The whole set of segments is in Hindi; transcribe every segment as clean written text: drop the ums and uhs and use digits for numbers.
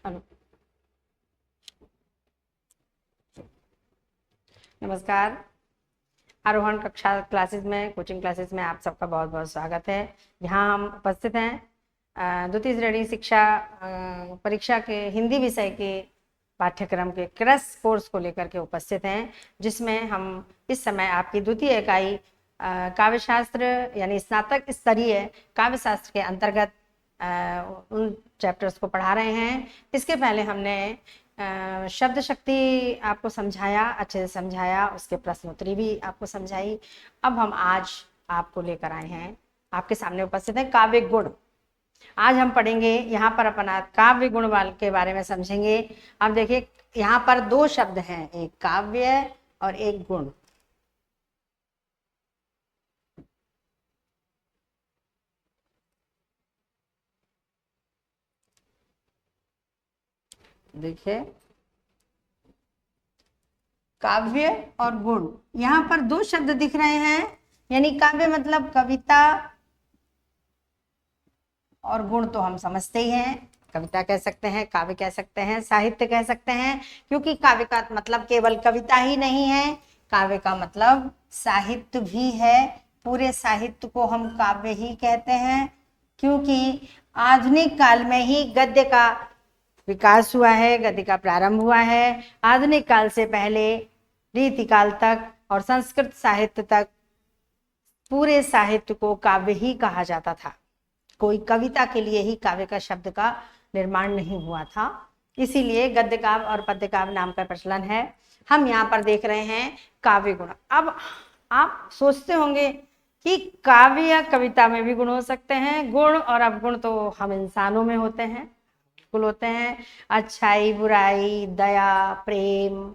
हेलो, नमस्कार। आरोहण कक्षा क्लासेस में, कोचिंग क्लासेस में आप सबका बहुत बहुत स्वागत है। यहाँ हम उपस्थित हैं द्वितीय श्रेणी शिक्षा परीक्षा के हिंदी विषय के पाठ्यक्रम के क्रश कोर्स को लेकर के उपस्थित हैं, जिसमें हम इस समय आपकी द्वितीय इकाई काव्य शास्त्र यानी स्नातक स्तरीय काव्य शास्त्र के अंतर्गत उन चैप्टर्स को पढ़ा रहे हैं। इसके पहले हमने शब्द शक्ति आपको समझाया, अच्छे से समझाया, उसके प्रश्नोत्तरी भी आपको समझाई। अब हम आज आपको लेकर आए हैं, आपके सामने उपस्थित है काव्य गुण। आज हम पढ़ेंगे, यहाँ पर अपना काव्य गुण के बारे में समझेंगे। अब देखिए, यहाँ पर दो शब्द हैं, एक काव्य और एक गुण। देखिए, काव्य और गुण, यहाँ पर दो शब्द दिख रहे हैं। यानी काव्य मतलब कविता, और गुण तो हम समझते ही हैं, कविता कह सकते हैं, काव्य कह सकते हैं, साहित्य कह सकते हैं। क्योंकि काव्य का मतलब केवल कविता ही नहीं है, काव्य का मतलब साहित्य भी है। पूरे साहित्य को हम काव्य ही कहते हैं, क्योंकि आधुनिक काल में ही गद्य का विकास हुआ है, गद्य का प्रारंभ हुआ है। आधुनिक काल से पहले रीतिकाल तक और संस्कृत साहित्य तक पूरे साहित्य को काव्य ही कहा जाता था। कोई कविता के लिए ही काव्य का शब्द का निर्माण नहीं हुआ था। इसीलिए गद्य काव्य और पद्य काव्य नाम का प्रचलन है। हम यहाँ पर देख रहे हैं काव्य गुण। अब आप सोचते होंगे कि काव्य या कविता में भी गुण हो सकते हैं। गुण और अवगुण तो हम इंसानों में होते हैं, बिल्कुल होते हैं। अच्छाई, बुराई, दया, प्रेम,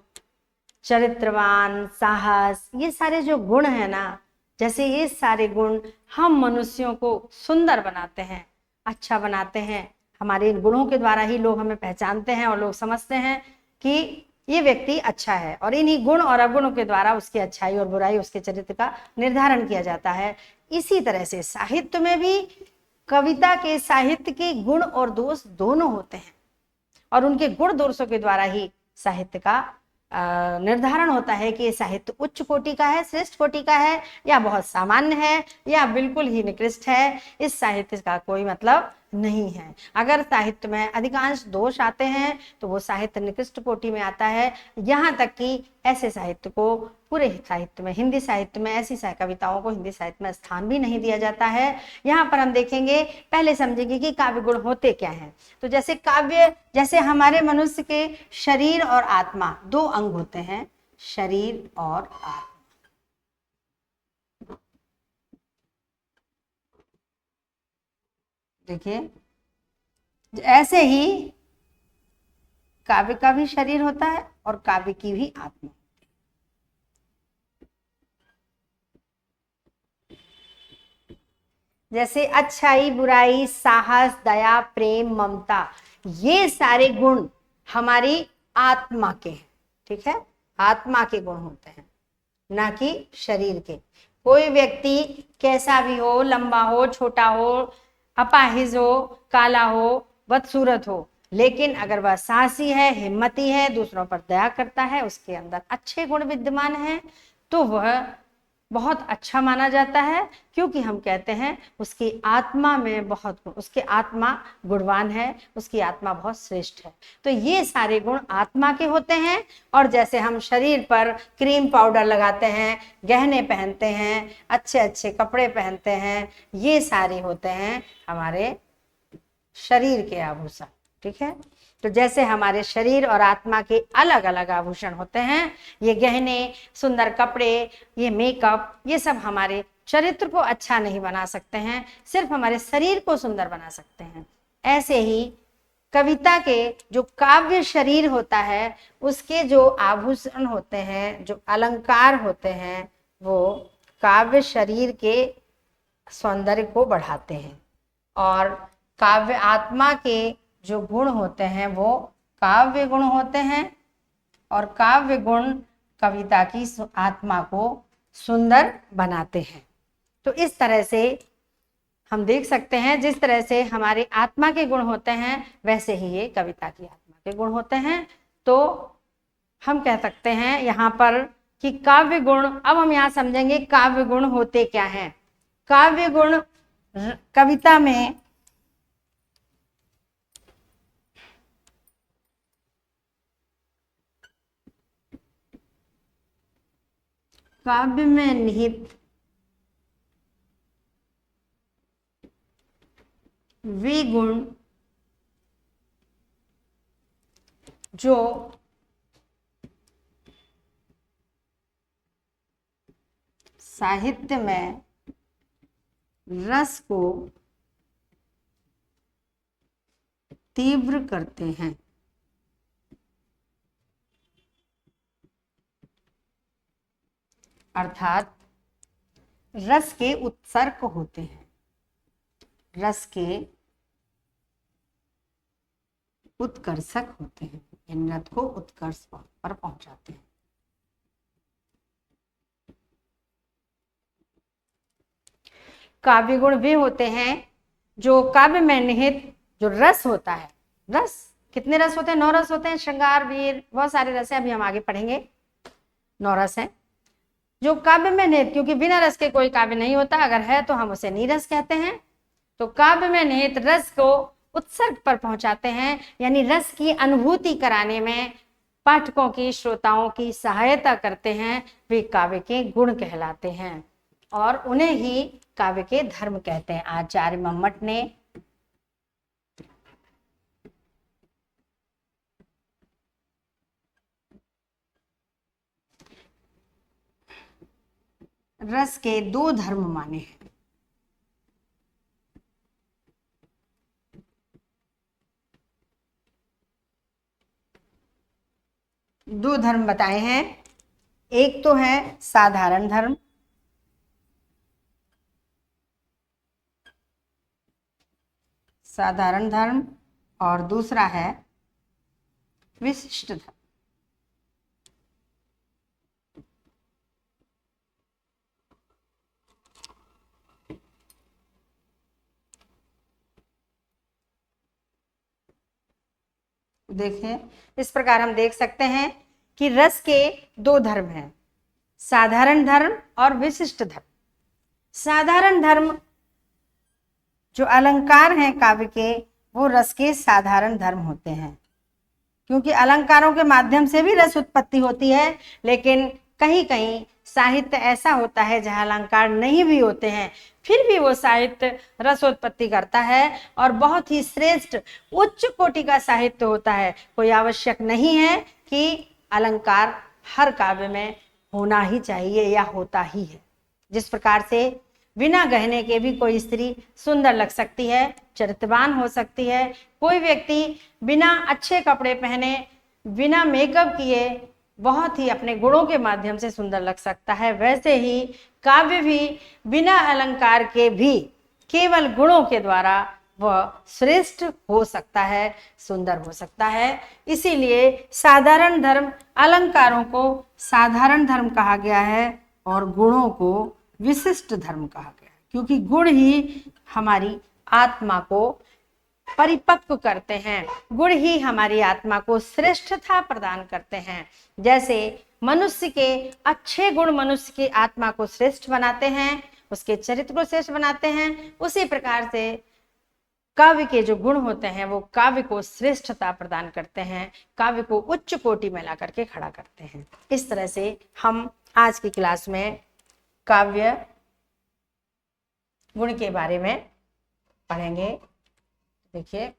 चरित्रवान, साहस, ये सारे जो गुण है ना, जैसे ये सारे गुण हम मनुष्यों को सुंदर बनाते हैं, अच्छा बनाते हैं। हमारे इन गुणों के द्वारा ही लोग हमें पहचानते हैं और लोग समझते हैं कि ये व्यक्ति अच्छा है, और इन्हीं गुण और अवगुणों के द्वारा उसकी अच्छाई और बुराई, उसके चरित्र का निर्धारण किया जाता है। इसी तरह से साहित्य में भी कविता के, साहित्य के गुण और दोष दोनों होते हैं, और उनके गुण दोषों के द्वारा ही साहित्य का निर्धारण होता है कि ये साहित्य उच्च कोटि का है, श्रेष्ठ कोटि का है, या बहुत सामान्य है, या बिल्कुल ही निकृष्ट है। इस साहित्य का कोई मतलब नहीं है। अगर साहित्य में अधिकांश दोष आते हैं तो वो साहित्य निकृष्ट कोटि में आता है। यहाँ तक कि ऐसे साहित्य को पूरे साहित्य में, हिंदी साहित्य में ऐसी कविताओं को हिंदी साहित्य में स्थान भी नहीं दिया जाता है। यहाँ पर हम देखेंगे, पहले समझेंगे कि काव्य गुण होते क्या हैं। तो जैसे काव्य, जैसे हमारे मनुष्य के शरीर और आत्मा दो अंग होते हैं, शरीर और आत्मा। देखिए, ऐसे ही काव्य का भी शरीर होता है और काव्य की भी आत्मा। जैसे अच्छाई, बुराई, साहस, दया, प्रेम, ममता, ये सारे गुण हमारी आत्मा के हैं। ठीक है, आत्मा के गुण होते हैं, ना कि शरीर के। कोई व्यक्ति कैसा भी हो, लंबा हो, छोटा हो, अपाहिज हो, काला हो, बदसूरत हो, लेकिन अगर वह साहसी है, हिम्मती है, दूसरों पर दया करता है, उसके अंदर अच्छे गुण विद्यमान हैं, तो वह बहुत अच्छा माना जाता है। क्योंकि हम कहते हैं उसकी आत्मा में बहुत गुण, उसकी आत्मा गुणवान है, उसकी आत्मा बहुत श्रेष्ठ है। तो ये सारे गुण आत्मा के होते हैं। और जैसे हम शरीर पर क्रीम पाउडर लगाते हैं, गहने पहनते हैं, अच्छे अच्छे कपड़े पहनते हैं, ये सारे होते हैं हमारे शरीर के आभूषण। ठीक है, तो जैसे हमारे शरीर और आत्मा के अलग अलग आभूषण होते हैं, ये गहने, सुंदर कपड़े, ये मेकअप, ये सब हमारे चरित्र को अच्छा नहीं बना सकते हैं, सिर्फ हमारे शरीर को सुंदर बना सकते हैं। ऐसे ही कविता के जो काव्य शरीर होता है, उसके जो आभूषण होते हैं, जो अलंकार होते हैं, वो काव्य शरीर के सौंदर्य को बढ़ाते हैं। और काव्य आत्मा के जो गुण होते हैं वो काव्य गुण होते हैं, और काव्य गुण कविता की आत्मा को सुंदर बनाते हैं। तो इस तरह से हम देख सकते हैं जिस तरह से हमारी आत्मा के गुण होते हैं वैसे ही ये कविता की आत्मा के गुण होते हैं। तो हम कह सकते हैं यहाँ पर कि काव्य गुण, अब हम यहाँ समझेंगे काव्य गुण होते क्या हैं। काव्य गुण कविता में काव्य में निहित वे गुण जो साहित्य में रस को तीव्र करते हैं, अर्थात रस के उत्सर्ग होते हैं, रस के उत्कर्षक होते हैं, इन रस को उत्कर्ष पर पहुंचाते हैं। काव्य गुण वे होते हैं जो काव्य में निहित जो रस होता है। रस कितने रस होते हैं? 9 रस होते हैं। श्रृंगार, वीर, बहुत सारे रस हैं, अभी हम आगे पढ़ेंगे। 9 रस हैं जो काव्य में निहित, क्योंकि बिना रस के कोई काव्य नहीं होता, अगर है तो हम उसे नीरस कहते हैं। तो काव्य में निहित रस को उत्सर्ग पर पहुंचाते हैं, यानी रस की अनुभूति कराने में पाठकों की, श्रोताओं की सहायता करते हैं, वे काव्य के गुण कहलाते हैं और उन्हें ही काव्य के धर्म कहते हैं। आचार्य मम्मट ने रस के 2 धर्म माने हैं। दो धर्म बताए हैं। एक तो है साधारण धर्म, साधारण धर्म, और दूसरा है विशिष्ट धर्म। देखिए, इस प्रकार हम देख सकते हैं कि रस के 2 धर्म हैं, साधारण धर्म और विशिष्ट धर्म। साधारण धर्म जो अलंकार हैं काव्य के, वो रस के साधारण धर्म होते हैं, क्योंकि अलंकारों के माध्यम से भी रस उत्पत्ति होती है, लेकिन कहीं कहीं साहित्य ऐसा होता है जहाँ अलंकार नहीं भी होते हैं, फिर भी वो साहित्य रसोत्पत्ति करता है और बहुत ही श्रेष्ठ उच्च कोटि का साहित्य होता है। कोई आवश्यक नहीं है कि अलंकार हर काव्य में होना ही चाहिए या होता ही है। जिस प्रकार से बिना गहने के भी कोई स्त्री सुंदर लग सकती है, चरित्रवान हो सकती है, कोई व्यक्ति बिना अच्छे कपड़े पहने, बिना मेकअप किए बहुत ही अपने गुणों के माध्यम से सुंदर लग सकता है, वैसे ही काव्य भी बिना अलंकार के भी केवल गुणों के द्वारा वह श्रेष्ठ हो सकता है, सुंदर हो सकता है। इसीलिए साधारण धर्म, अलंकारों को साधारण धर्म कहा गया है और गुणों को विशिष्ट धर्म कहा गया है, क्योंकि गुण ही हमारी आत्मा को परिपक्व करते हैं, गुण ही हमारी आत्मा को श्रेष्ठता प्रदान करते हैं। जैसे मनुष्य के अच्छे गुण मनुष्य की आत्मा को श्रेष्ठ बनाते हैं, उसके चरित्र को श्रेष्ठ बनाते हैं, उसी प्रकार से काव्य के जो गुण होते हैं वो काव्य को श्रेष्ठता प्रदान करते हैं, काव्य को उच्च कोटि में ला करके खड़ा करते हैं। इस तरह से हम आज की क्लास में काव्य गुण के बारे में पढ़ेंगे। देखिए,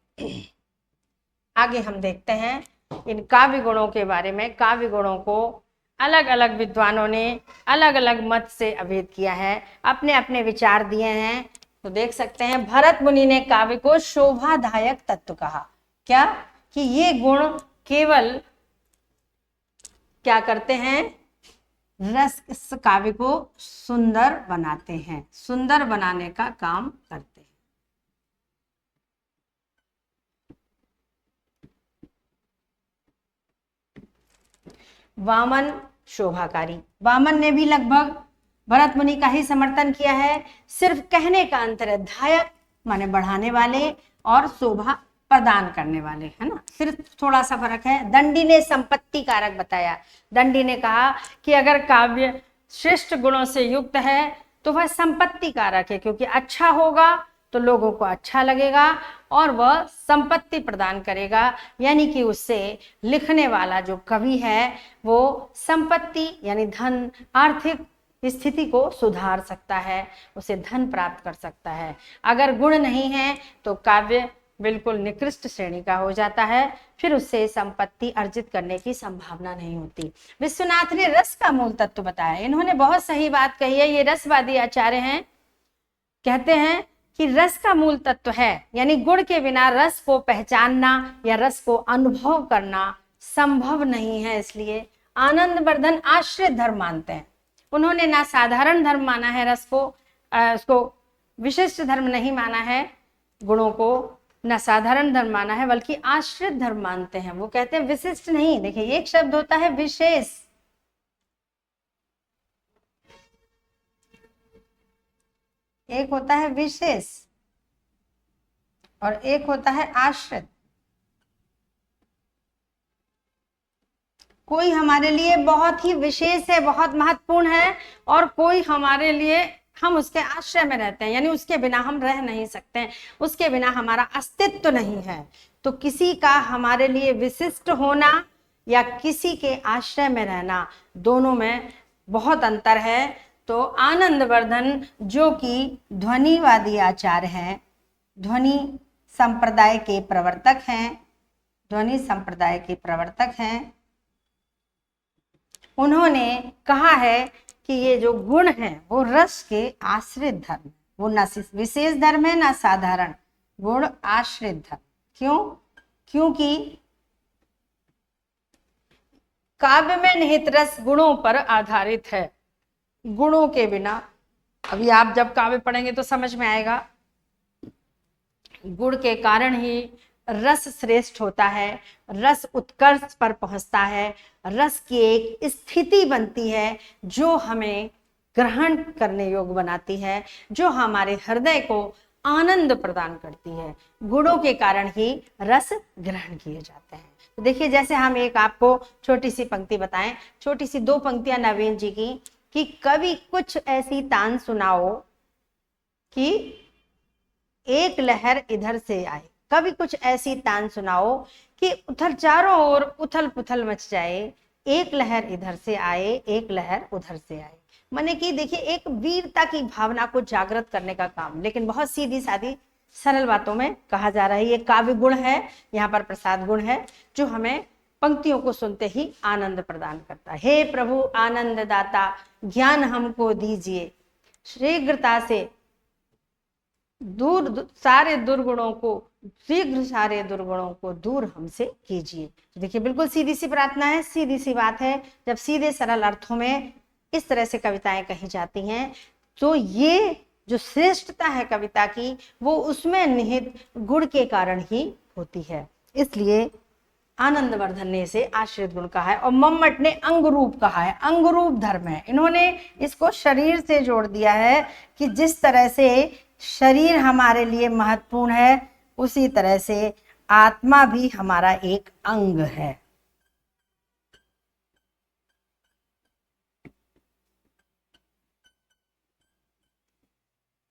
आगे हम देखते हैं इन काव्य गुणों के बारे में। काव्य गुणों को अलग अलग विद्वानों ने अलग अलग मत से अभेद किया है, अपने अपने विचार दिए हैं। तो देख सकते हैं भरत मुनि ने काव्य को शोभादायक तत्व कहा। क्या? कि ये गुण केवल क्या करते हैं? रस, इस काव्य को सुंदर बनाते हैं, सुंदर बनाने का काम करते हैं। वामन शोभाकारी, वामन ने भी लगभग भरत मुनि का ही समर्थन किया है। सिर्फ कहने का अंतर है, धायक माने बढ़ाने वाले और शोभा प्रदान करने वाले, है ना, सिर्फ थोड़ा सा फर्क है। दंडी ने संपत्ति कारक बताया। दंडी ने कहा कि अगर काव्य श्रेष्ठ गुणों से युक्त है तो वह संपत्ति कारक है, क्योंकि अच्छा होगा तो लोगों को अच्छा लगेगा और वह संपत्ति प्रदान करेगा, यानी कि उससे लिखने वाला जो कवि है वो संपत्ति यानी धन, आर्थिक स्थिति को सुधार सकता है, उसे धन प्राप्त कर सकता है। अगर गुण नहीं है तो काव्य बिल्कुल निकृष्ट श्रेणी का हो जाता है, फिर उससे संपत्ति अर्जित करने की संभावना नहीं होती। विश्वनाथ ने रस का मूल तत्व बताया। इन्होंने बहुत सही बात कही है, ये रसवादी आचार्य हैं। कहते हैं कि रस का मूल तत्व है, यानी गुण के बिना रस को पहचानना या रस को अनुभव करना संभव नहीं है। इसलिए आनंदवर्धन आश्रित धर्म मानते हैं। उन्होंने ना साधारण धर्म माना है रस को, उसको विशिष्ट धर्म नहीं माना है, गुणों को न साधारण धर्म माना है, बल्कि आश्रित धर्म मानते हैं। वो कहते हैं विशिष्ट नहीं। देखिए, एक शब्द होता है विशेष, एक होता है विशेष और एक होता है आश्रित। कोई हमारे लिए बहुत ही विशेष है, बहुत महत्वपूर्ण है, और कोई हमारे लिए हम उसके आश्रय में रहते हैं, यानी उसके बिना हम रह नहीं सकते, उसके बिना हमारा अस्तित्व नहीं है। तो किसी का हमारे लिए विशिष्ट होना या किसी के आश्रय में रहना, दोनों में बहुत अंतर है। तो आनंदवर्धन जो कि ध्वनिवादी आचार्य हैं, ध्वनि संप्रदाय के प्रवर्तक हैं, ध्वनि संप्रदाय के प्रवर्तक हैं, उन्होंने कहा है कि ये जो गुण है वो रस के आश्रित धर्म, वो ना विशेष धर्म है ना साधारण, गुण आश्रित धर्म। क्यों? क्योंकि काव्य में निहित रस गुणों पर आधारित है। गुणों के बिना, अभी आप जब काव्य पढ़ेंगे तो समझ में आएगा, गुण के कारण ही रस श्रेष्ठ होता है, रस उत्कर्ष पर पहुंचता है, रस की एक स्थिति बनती है जो हमें ग्रहण करने योग्य बनाती है, जो हमारे हृदय को आनंद प्रदान करती है। गुणों के कारण ही रस ग्रहण किए जाते हैं। तो देखिए, जैसे हम एक आपको छोटी सी पंक्ति बताएं, छोटी सी 2 पंक्तियां नवीन जी की, कि कभी कुछ ऐसी तान सुनाओ कि एक लहर इधर से आए। कभी कुछ ऐसी तान सुनाओ कि उधर चारों ओर उथल पुथल मच जाए, एक लहर इधर से आए, एक लहर उधर से आए। माने कि देखिए, एक वीरता की भावना को जागृत करने का काम, लेकिन बहुत सीधी सादी सरल बातों में कहा जा रहा है। ये काव्य गुण है, यहाँ पर प्रसाद गुण है, जो हमें पंक्तियों को सुनते ही आनंद प्रदान करता है। हे प्रभु आनंद दाता, ज्ञान हमको दीजिए, शीघ्रता से दूर सारे दुर्गुणों को, शीघ्र सारे दुर्गुणों को दूर हमसे कीजिए। देखिए, बिल्कुल सीधी सी प्रार्थना है, सीधी सी बात है। जब सीधे सरल अर्थों में इस तरह से कविताएं कही जाती हैं, तो ये जो श्रेष्ठता है कविता की, वो उसमें निहित गुण के कारण ही होती है। इसलिए आनंदवर्धन ने इसे आश्रित गुण कहा है, और मम्मट ने अंगरूप कहा है। अंगरूप धर्म है, इन्होंने इसको शरीर से जोड़ दिया है कि जिस तरह से शरीर हमारे लिए महत्वपूर्ण है, उसी तरह से आत्मा भी हमारा एक अंग है।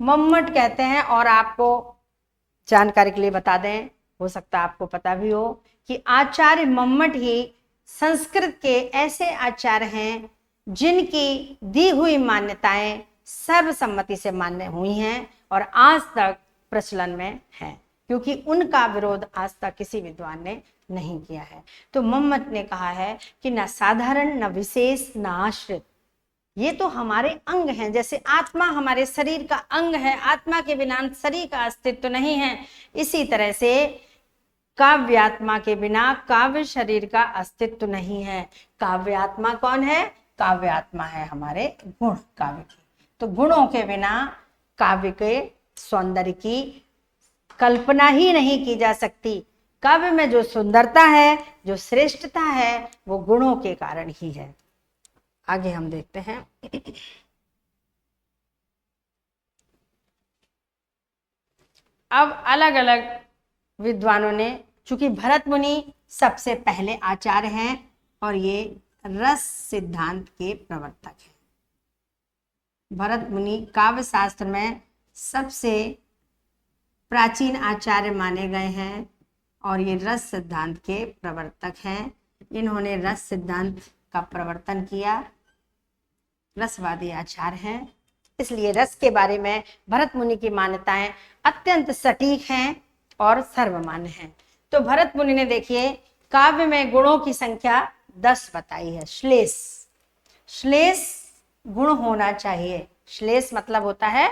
मम्मट कहते हैं, और आपको जानकारी के लिए बता दें, हो सकता है आपको पता भी हो, कि आचार्य मम्मट ही संस्कृत के ऐसे आचार्य हैं जिनकी दी हुई मान्यताएं सर्वसम्मति से मान्य हुई हैं और आज तक प्रचलन में है, क्योंकि उनका विरोध आज तक किसी विद्वान ने नहीं किया है। तो मम्मट ने कहा है कि न साधारण, न विशेष, न आश्रित, ये तो हमारे अंग हैं। जैसे आत्मा हमारे शरीर का अंग है, आत्मा के बिना शरीर का अस्तित्व नहीं है, इसी तरह से काव्यात्मा के बिना काव्य शरीर का अस्तित्व नहीं है। काव्यात्मा कौन है? काव्यात्मा है हमारे गुण काव्य की। तो गुणों के बिना काव्य के सौंदर्य की कल्पना ही नहीं की जा सकती। काव्य में जो सुंदरता है, जो श्रेष्ठता है, वो गुणों के कारण ही है। आगे हम देखते हैं। अब अलग अलग विद्वानों ने, चूंकि भरत मुनि सबसे पहले आचार्य हैं और ये रस सिद्धांत के प्रवर्तक हैं। भरत मुनि काव्य शास्त्र में सबसे प्राचीन आचार्य माने गए हैं और ये रस सिद्धांत के प्रवर्तक हैं। इन्होंने रस सिद्धांत का प्रवर्तन किया, रसवादी आचार्य हैं, इसलिए रस के बारे में भरत मुनि की मान्यताएं अत्यंत सटीक हैं और सर्वमान्य हैं। तो भरत मुनि ने देखिए काव्य में गुणों की संख्या 10 बताई है। श्लेष, श्लेष गुण होना चाहिए। श्लेष मतलब होता है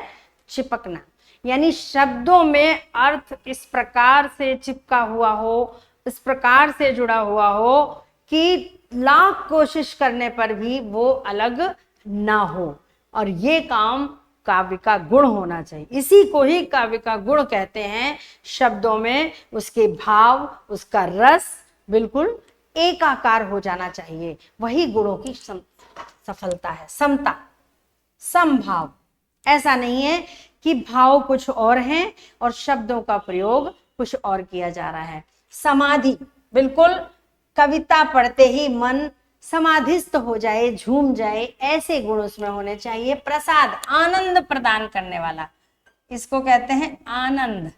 चिपकना, यानी शब्दों में अर्थ इस प्रकार से चिपका हुआ हो, इस प्रकार से जुड़ा हुआ हो कि लाख कोशिश करने पर भी वो अलग ना हो, और ये काम काव्य का गुण होना चाहिए। इसी को ही काव्य का गुण कहते हैं। शब्दों में उसके भाव, उसका रस बिल्कुल एकाकार हो जाना चाहिए, वही गुणों की सफलता है। समता, समभाव, ऐसा नहीं है कि भाव कुछ और हैं और शब्दों का प्रयोग कुछ और किया जा रहा है। समाधि, बिल्कुल कविता पढ़ते ही मन समाधिस्थ हो जाए, झूम जाए, ऐसे गुण उसमें होने चाहिए। प्रसाद, आनंद प्रदान करने वाला, इसको कहते हैं आनंद,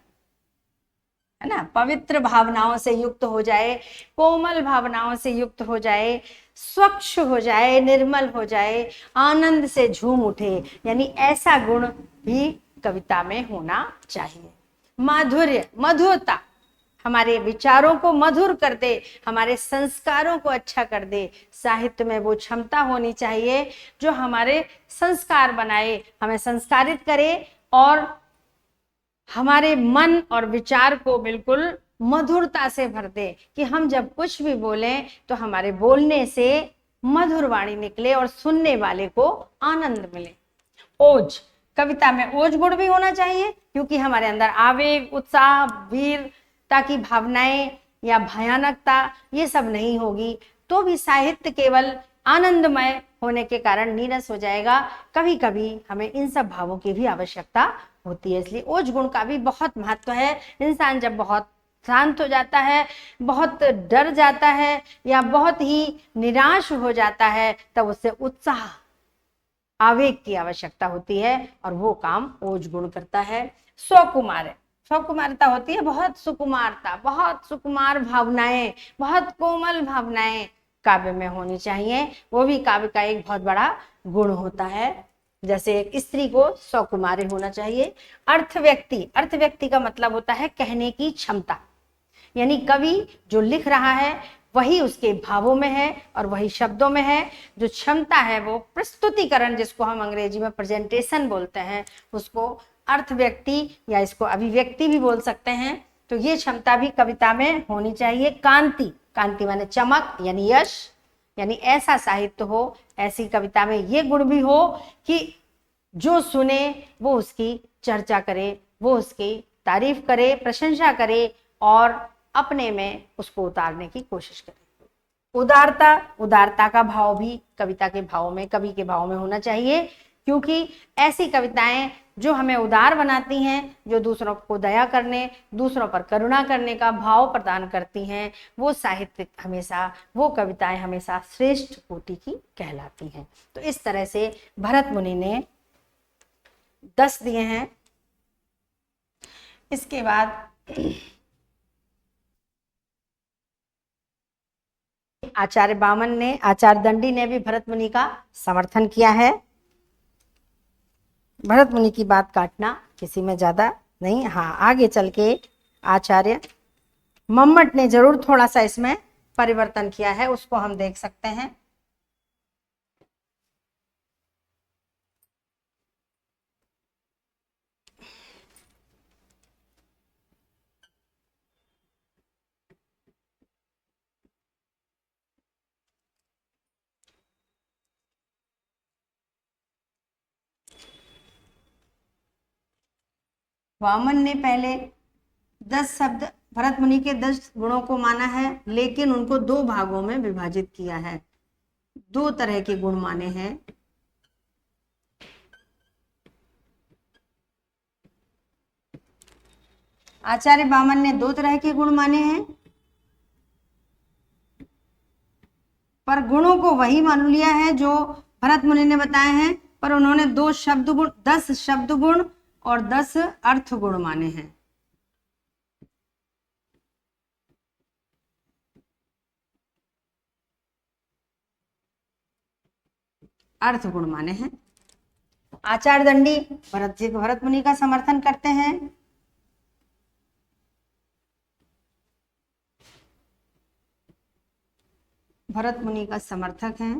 है ना। पवित्र भावनाओं से युक्त हो जाए, कोमल भावनाओं से युक्त हो जाए, स्वच्छ हो जाए, निर्मल हो जाए, आनंद से झूम उठे, यानी ऐसा गुण भी कविता में होना चाहिए। माधुर्य, मधुरता, हमारे विचारों को मधुर कर दे, हमारे संस्कारों को अच्छा कर दे। साहित्य में वो क्षमता होनी चाहिए जो हमारे संस्कार बनाए, हमें संस्कारित करे और हमारे मन और विचार को बिल्कुल मधुरता से भर दे, कि हम जब कुछ भी बोलें तो हमारे बोलने से मधुर वाणी निकले और सुनने वाले को आनंद मिले। ओज, कविता में ओज गुण भी होना चाहिए, क्योंकि हमारे अंदर आवेग, उत्साह, वीरता की भावनाएं या भयानकता ये सब नहीं होगी तो भी साहित्य केवल आनंदमय होने के कारण नीरस हो जाएगा। कभी कभी हमें इन सब भावों की भी आवश्यकता होती है, इसलिए ओज गुण का भी बहुत महत्व है। इंसान जब बहुत शांत हो जाता है, बहुत डर जाता है या बहुत ही निराश हो जाता है, तब उससे उत्साह, आवेग की आवश्यकता होती है और वो काम ओज गुण करता है। स्वकुमार, स्वकुमारता होती है बहुत सुकुमारता, बहुत सुकुमार भावनाएं, बहुत कोमल भावनाएं काव्य में होनी चाहिए, वो भी काव्य का एक बहुत बड़ा गुण होता है। जैसे एक स्त्री को स्वकुमारी होना चाहिए। अर्थ व्यक्ति, अर्थ व्यक्ति का मतलब होता है कहने की क्षमता, यानी कवि जो लिख रहा है वही उसके भावों में है और वही शब्दों में है। जो क्षमता है वो प्रस्तुतिकरण, जिसको हम अंग्रेजी में प्रेजेंटेशन बोलते हैं, उसको अर्थ व्यक्ति या इसको अभिव्यक्ति भी बोल सकते हैं। तो ये क्षमता भी कविता में होनी चाहिए। कांति, कांति माने चमक यानी यश, यानी ऐसा साहित्य हो, ऐसी कविता में ये गुण भी हो कि जो सुने वो उसकी चर्चा करे, वो उसकी तारीफ करे, प्रशंसा करे और अपने में उसको उतारने की कोशिश करे। उदारता, उदारता का भाव भी कविता के भाव में, कवि के भाव में होना चाहिए, क्योंकि ऐसी कविताएं जो हमें उदार बनाती हैं, जो दूसरों को दया करने, दूसरों पर करुणा करने का भाव प्रदान करती हैं, वो साहित्य हमेशा, वो कविताएं हमेशा श्रेष्ठ कोटि की कहलाती हैं। तो इस तरह से भरत मुनि ने 10 दिए हैं। इसके बाद आचार्य बामन ने, आचार्य दंडी ने भी भरत मुनि का समर्थन किया है। भरत मुनि की बात काटना किसी में ज्यादा नहीं। हाँ, आगे चल के आचार्य मम्मट ने जरूर थोड़ा सा इसमें परिवर्तन किया है, उसको हम देख सकते हैं। वामन ने पहले 10 शब्द, भरत मुनि के 10 गुणों को माना है, लेकिन उनको 2 भागों में विभाजित किया है। 2 तरह के गुण माने हैं। आचार्य वामन ने 2 तरह के गुण माने हैं, पर गुणों को वही मान लिया है जो भरत मुनि ने बताए हैं, पर उन्होंने 2 शब्द गुण, 10 शब्द गुण और 10 अर्थ गुण माने हैं। अर्थ गुण माने हैं। आचार्य दंडी भरत मुनि का समर्थन करते हैं। भरत मुनि का समर्थक हैं।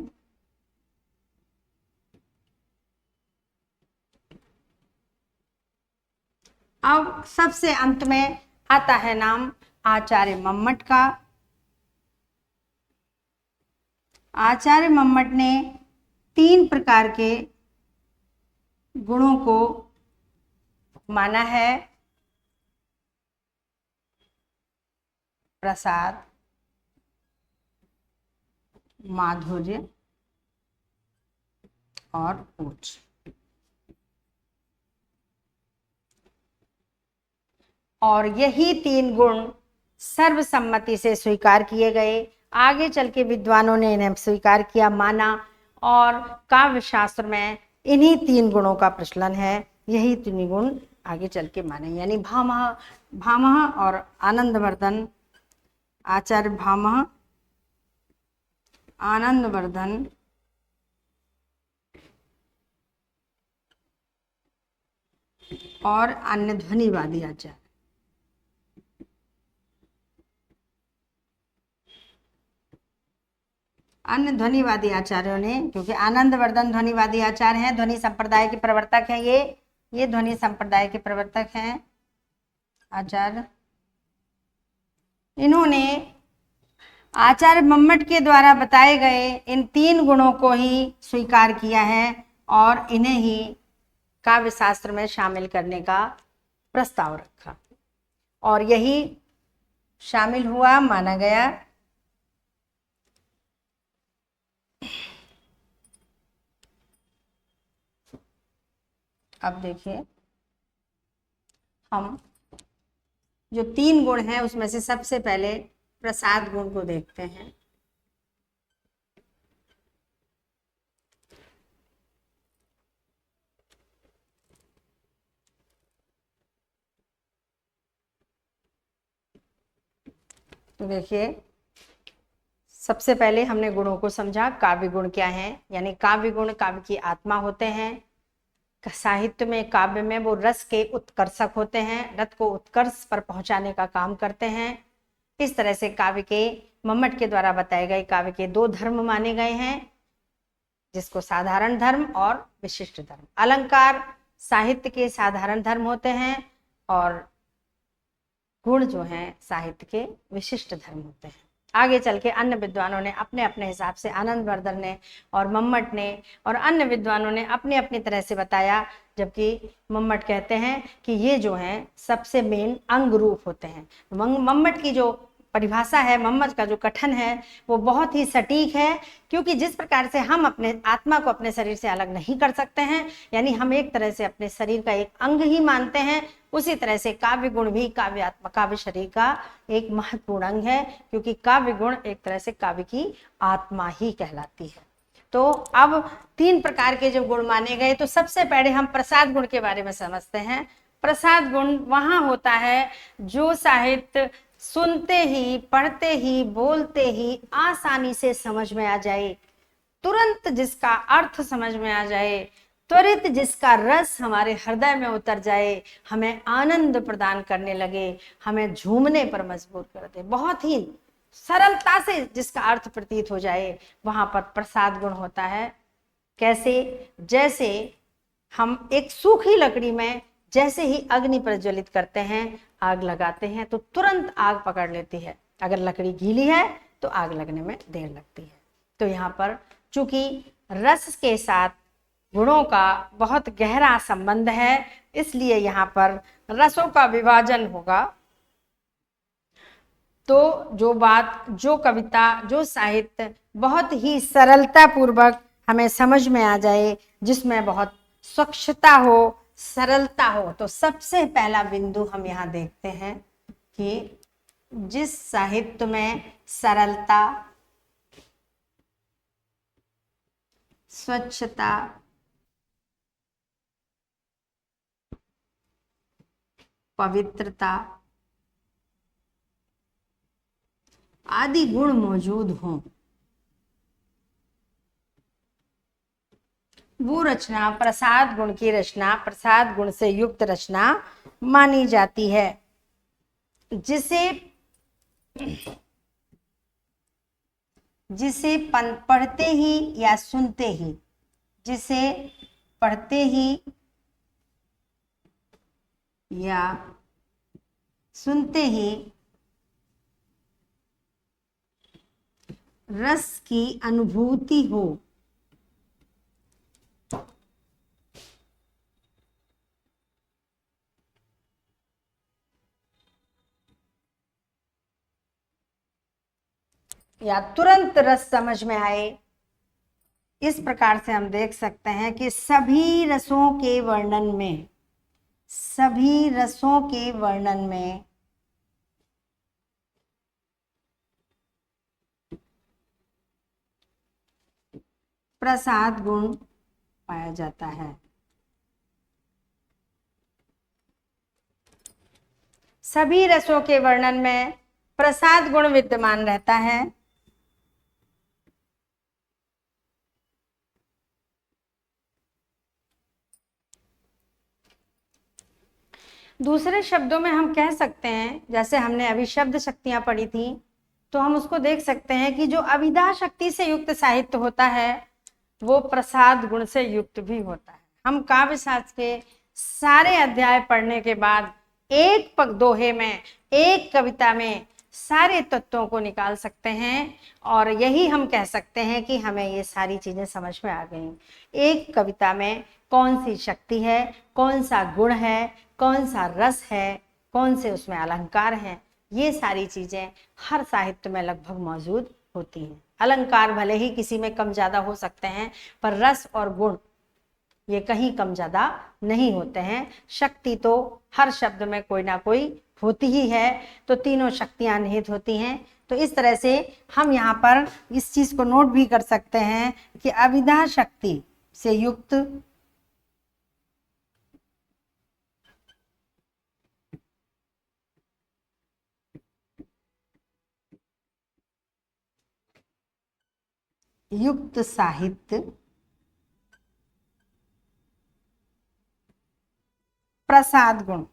अब सबसे अंत में आता है नाम आचार्य मम्मट का। आचार्य मम्मट ने 3 प्रकार के गुणों को माना है, प्रसाद, माधुर्य और ओज। और यही 3 गुण सर्वसम्मति से स्वीकार किए गए। आगे चल के विद्वानों ने इन्हें स्वीकार किया, माना, और काव्य शास्त्र में इन्हीं 3 गुणों का प्रचलन है। यही 3 गुण आगे चल के माने, यानी भामह और आनंदवर्धन, आचार्य भामह, आनंदवर्धन और अन्य ध्वनिवादी आचार्य। अन्य ध्वनिवादी आचार्यों ने, क्योंकि आनंदवर्धन ध्वनिवादी आचार्य हैं, ध्वनि संप्रदाय के प्रवर्तक हैं, ये ध्वनि संप्रदाय के प्रवर्तक हैं आचार्य। इन्होंने आचार्य मम्मट के द्वारा बताए गए इन 3 गुणों को ही स्वीकार किया है और इन्हें ही काव्य शास्त्र में शामिल करने का प्रस्ताव रखा, और यही शामिल हुआ, माना गया। अब देखिए, हम जो 3 गुण हैं उसमें से सबसे पहले प्रसाद गुण को देखते हैं। तो देखिए, सबसे पहले हमने गुणों को समझा। काव्य गुण क्या है, यानी काव्य गुण काव्य की आत्मा होते हैं। साहित्य में, काव्य में वो रस के उत्कर्षक होते हैं, रस को उत्कर्ष पर पहुंचाने का काम करते हैं। इस तरह से काव्य के, मम्मट के द्वारा बताए गए काव्य के 2 धर्म माने गए हैं, जिसको साधारण धर्म और विशिष्ट धर्म। अलंकार साहित्य के साधारण धर्म होते हैं और गुण जो हैं साहित्य के विशिष्ट धर्म होते हैं। आगे चल के अन्य विद्वानों ने अपने अपने हिसाब से, आनंदवर्धन ने और मम्मट ने और अन्य विद्वानों ने अपने अपनी तरह से बताया, जबकि मम्मट कहते हैं कि ये जो हैं सबसे मेन अंग रूप होते हैं। मम्मट की जो परिभाषा है, मम्मट का जो कथन है, वो बहुत ही सटीक है, क्योंकि जिस प्रकार से हम अपने आत्मा को अपने शरीर से अलग नहीं कर सकते हैं, यानी हम एक तरह से अपने शरीर का एक अंग ही मानते हैं, उसी तरह से काव्य गुण भी काव्य शरीर का एक महत्वपूर्ण अंग है, क्योंकि काव्य गुण एक तरह से काव्य की आत्मा ही कहलाती है। तो अब 3 प्रकार के जब गुण माने गए, तो सबसे पहले हम प्रसाद गुण के बारे में समझते हैं। प्रसाद गुण वहां होता है जो साहित्य सुनते ही, पढ़ते ही, बोलते ही आसानी से समझ में आ जाए, तुरंत जिसका अर्थ समझ में आ जाए, त्वरित जिसका रस हमारे हृदय में उतर जाए, हमें आनंद प्रदान करने लगे, हमें झूमने पर मजबूर कर दे, बहुत ही सरलता से जिसका अर्थ प्रतीत हो जाए, वहां पर प्रसाद गुण होता है। कैसे? जैसे हम एक सूखी लकड़ी में जैसे ही अग्नि प्रज्वलित करते हैं, आग लगाते हैं, तो तुरंत आग पकड़ लेती है। अगर लकड़ी गीली है तो आग लगने में देर लगती है। तो यहाँ पर चूंकि रस के साथ गुणों का बहुत गहरा संबंध है, इसलिए यहाँ पर रसों का विभाजन होगा। तो जो बात, जो कविता, जो साहित्य बहुत ही सरलता पूर्वक हमें समझ में आ जाए, जिसमें बहुत स्वच्छता हो, सरलता हो। तो सबसे पहला बिंदु हम यहाँ देखते हैं कि जिस साहित्य में सरलता, स्वच्छता, पवित्रता आदि गुण मौजूद हों, वो रचना प्रसाद गुण की रचना, प्रसाद गुण से युक्त रचना मानी जाती है। जिसे पढ़ते ही या सुनते ही, जिसे पढ़ते ही या सुनते ही रस की अनुभूति हो, या तुरंत रस समझ में आए। इस प्रकार से हम देख सकते हैं कि सभी रसों के वर्णन में, सभी रसों के वर्णन में प्रसाद गुण पाया जाता है। सभी रसों के वर्णन में प्रसाद गुण विद्यमान रहता है। दूसरे शब्दों में हम कह सकते हैं, जैसे हमने अभी शब्द शक्तियां पढ़ी थी, तो हम उसको देख सकते हैं कि जो अभिधा शक्ति से युक्त साहित्य होता है वो प्रसाद गुण से युक्त भी होता है। हम काव्य शास्त्र के सारे अध्याय पढ़ने के बाद एक पग दोहे में, एक कविता में सारे तत्वों को निकाल सकते हैं और यही हम कह सकते हैं कि हमें ये सारी चीजें समझ में आ गई। एक कविता में कौन सी शक्ति है, कौन सा गुण है, कौन सा रस है, कौन से उसमें अलंकार हैं, ये सारी चीजें हर साहित्य में लगभग मौजूद होती हैं। अलंकार भले ही किसी में कम ज्यादा हो सकते हैं, पर रस और गुण ये कहीं कम ज्यादा नहीं होते हैं। शक्ति तो हर शब्द में कोई ना कोई होती ही है, तो तीनों शक्तियां निहित होती हैं। तो इस तरह से हम यहाँ पर इस चीज को नोट भी कर सकते हैं कि अभिधा शक्ति से युक्त साहित्य प्रसाद गुण,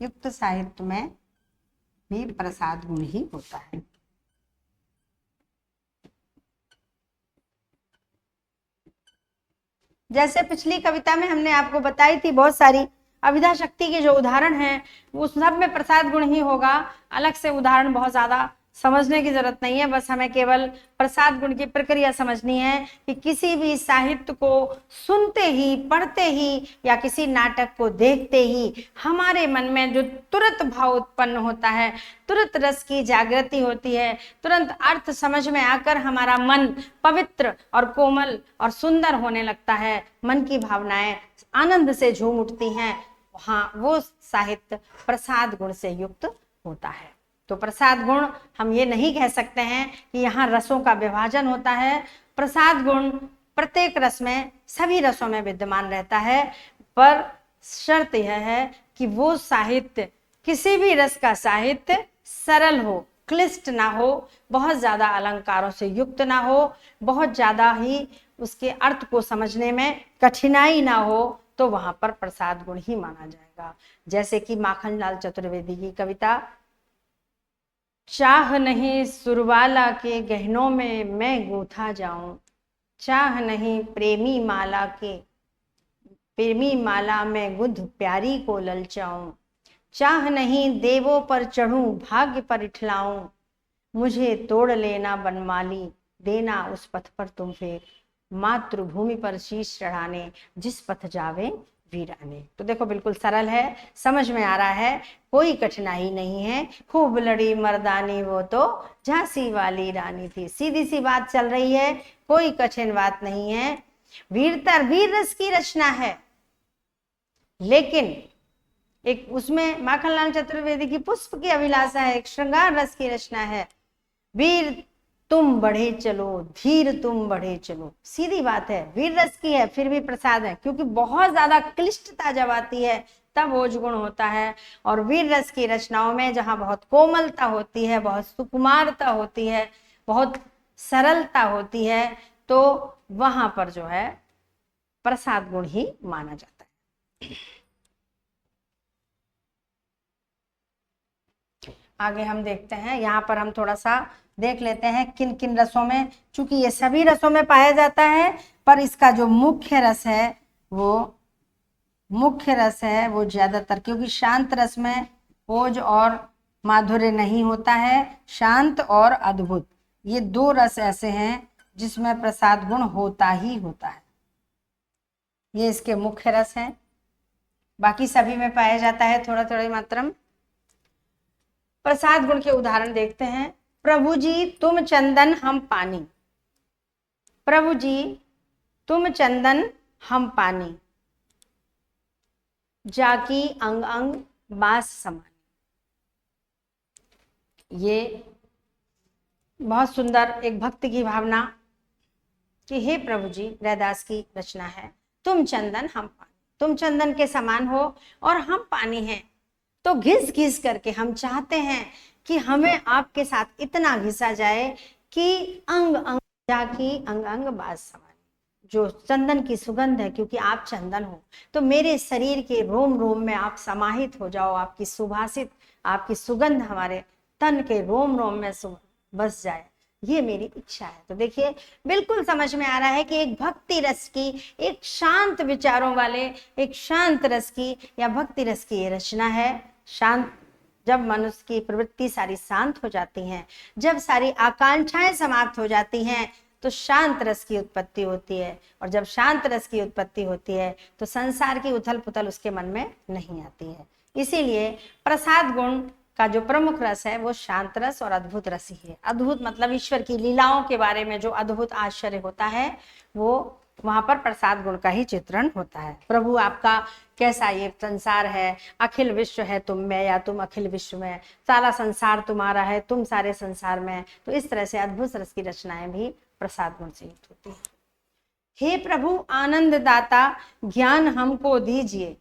युक्त साहित्य में भी प्रसाद गुण ही होता है। जैसे पिछली कविता में हमने आपको बताई थी, बहुत सारी अभिधा शक्ति के जो उदाहरण हैं उस सब में प्रसाद गुण ही होगा। अलग से उदाहरण बहुत ज्यादा समझने की जरूरत नहीं है, बस हमें केवल प्रसाद गुण की प्रक्रिया समझनी है कि किसी भी साहित्य को सुनते ही, पढ़ते ही या किसी नाटक को देखते ही हमारे मन में जो तुरंत भाव उत्पन्न होता है, तुरंत रस की जागृति होती है, तुरंत अर्थ समझ में आकर हमारा मन पवित्र और कोमल और सुंदर होने लगता है, मन की भावनाएं आनंद से झूम उठती हैं, हाँ, वो साहित्य प्रसाद गुण से युक्त होता है। तो प्रसाद गुण हम ये नहीं कह सकते हैं कि यहाँ रसों का विभाजन होता है। प्रसाद गुण प्रत्येक रस में, सभी रसों में विद्यमान रहता है, पर शर्त यह है कि वो साहित्य, किसी भी रस का साहित्य सरल हो, क्लिष्ट ना हो, बहुत ज्यादा अलंकारों से युक्त ना हो, बहुत ज्यादा ही उसके अर्थ को समझने में कठिनाई ना हो, तो वहां पर प्रसाद गुण ही माना जाएगा। जैसे कि माखनलाल चतुर्वेदी की कविता, चाह नहीं सुरवाला के गहनों में मैं गूंथा जाऊं, चाह नहीं प्रेमी माला में गुंथ प्यारी को ललचाऊं, चाह नहीं देवों पर चढ़ूं भाग्य पर इठलाऊं, मुझे तोड़ लेना बनमाली देना उस पथ पर तुम फेर, मातृभूमि पर शीश चढ़ाने जिस पथ जावे वीराने। तो देखो बिल्कुल सरल है, समझ में आ रहा है, कोई कठिनाई नहीं है। खूब लड़ी मर्दानी वो तो झांसी वाली रानी थी, सीधी सी बात चल रही है, कोई कठिन बात नहीं है। वीरता वीर रस की रचना है, लेकिन एक उसमें माखनलाल चतुर्वेदी की पुष्प की अभिलाषा है, एक श्रृंगार रस की रचना है, वीर तुम बढ़े चलो, धीर तुम बढ़े चलो। सीधी बात है, वीर रस की है फिर भी प्रसाद है, क्योंकि बहुत ज्यादा क्लिष्टता जब आती है तब ओज गुण होता है। और वीर रस की रचनाओं में जहां बहुत कोमलता होती है, बहुत सुकुमारता होती है, बहुत सरलता होती है, तो वहां पर जो है प्रसाद गुण ही माना जाता है। आगे हम देखते हैं, यहाँ पर हम थोड़ा सा देख लेते हैं किन किन रसों में, चूंकि ये सभी रसों में पाया जाता है, पर इसका जो मुख्य रस है वो ज्यादातर, क्योंकि शांत रस में ओज और माधुर्य नहीं होता है, शांत और अद्भुत ये दो रस ऐसे हैं जिसमें प्रसाद गुण होता ही होता है। ये इसके मुख्य रस हैं, बाकी सभी में पाया जाता है थोड़ा थोड़ी मात्रा में। प्रसाद गुण के उदाहरण देखते हैं। प्रभु जी तुम चंदन हम पानी, प्रभु जी तुम चंदन हम पानी, जाकी अंग अंग बास समान। ये बहुत सुंदर एक भक्ति की भावना कि हे प्रभु जी, रैदास की रचना है, तुम चंदन हम पानी, तुम चंदन के समान हो और हम पानी हैं। तो घिस घिस करके हम चाहते हैं कि हमें आपके साथ इतना घिसा जाए कि अंग अंग जाकी अंग अंग बास समान। जो चंदन की सुगंध है, क्योंकि आप चंदन हो, तो मेरे शरीर के रोम रोम में आप समाहित हो जाओ, आपकी सुभाषित, आपकी सुगंध हमारे तन के रोम रोम में बस जाए, ये मेरी इच्छा है। तो देखिए बिल्कुल समझ में आ रहा है कि एक भक्ति रस की, एक शांत विचारों वाले, एक शांत रस की या भक्ति रस की ये रचना है। शांत, जब मनुष्य की प्रवृत्ति सारी शांत हो जाती है, जब सारी आकांक्षाएं समाप्त हो जाती हैं, तो शांत रस की उत्पत्ति होती है। और जब शांत रस की उत्पत्ति होती है तो संसार की उथल पुथल उसके मन में नहीं आती है। इसीलिए प्रसाद गुण का जो प्रमुख रस है वो शांत रस और अद्भुत रस ही है। अद्भुत मतलब ईश्वर की लीलाओं के बारे में जो अद्भुत आश्चर्य होता है, वो वहां पर प्रसाद गुण का ही चित्रण होता है। प्रभु आपका कैसा ये संसार है, अखिल विश्व है तुम में या तुम अखिल विश्व में, सारा संसार तुम्हारा है तुम सारे संसार में। तो इस तरह से अद्भुत रस की रचनाएं भी प्रसाद गुण से युक्त होती है। हे प्रभु आनंद दाता ज्ञान हमको दीजिए,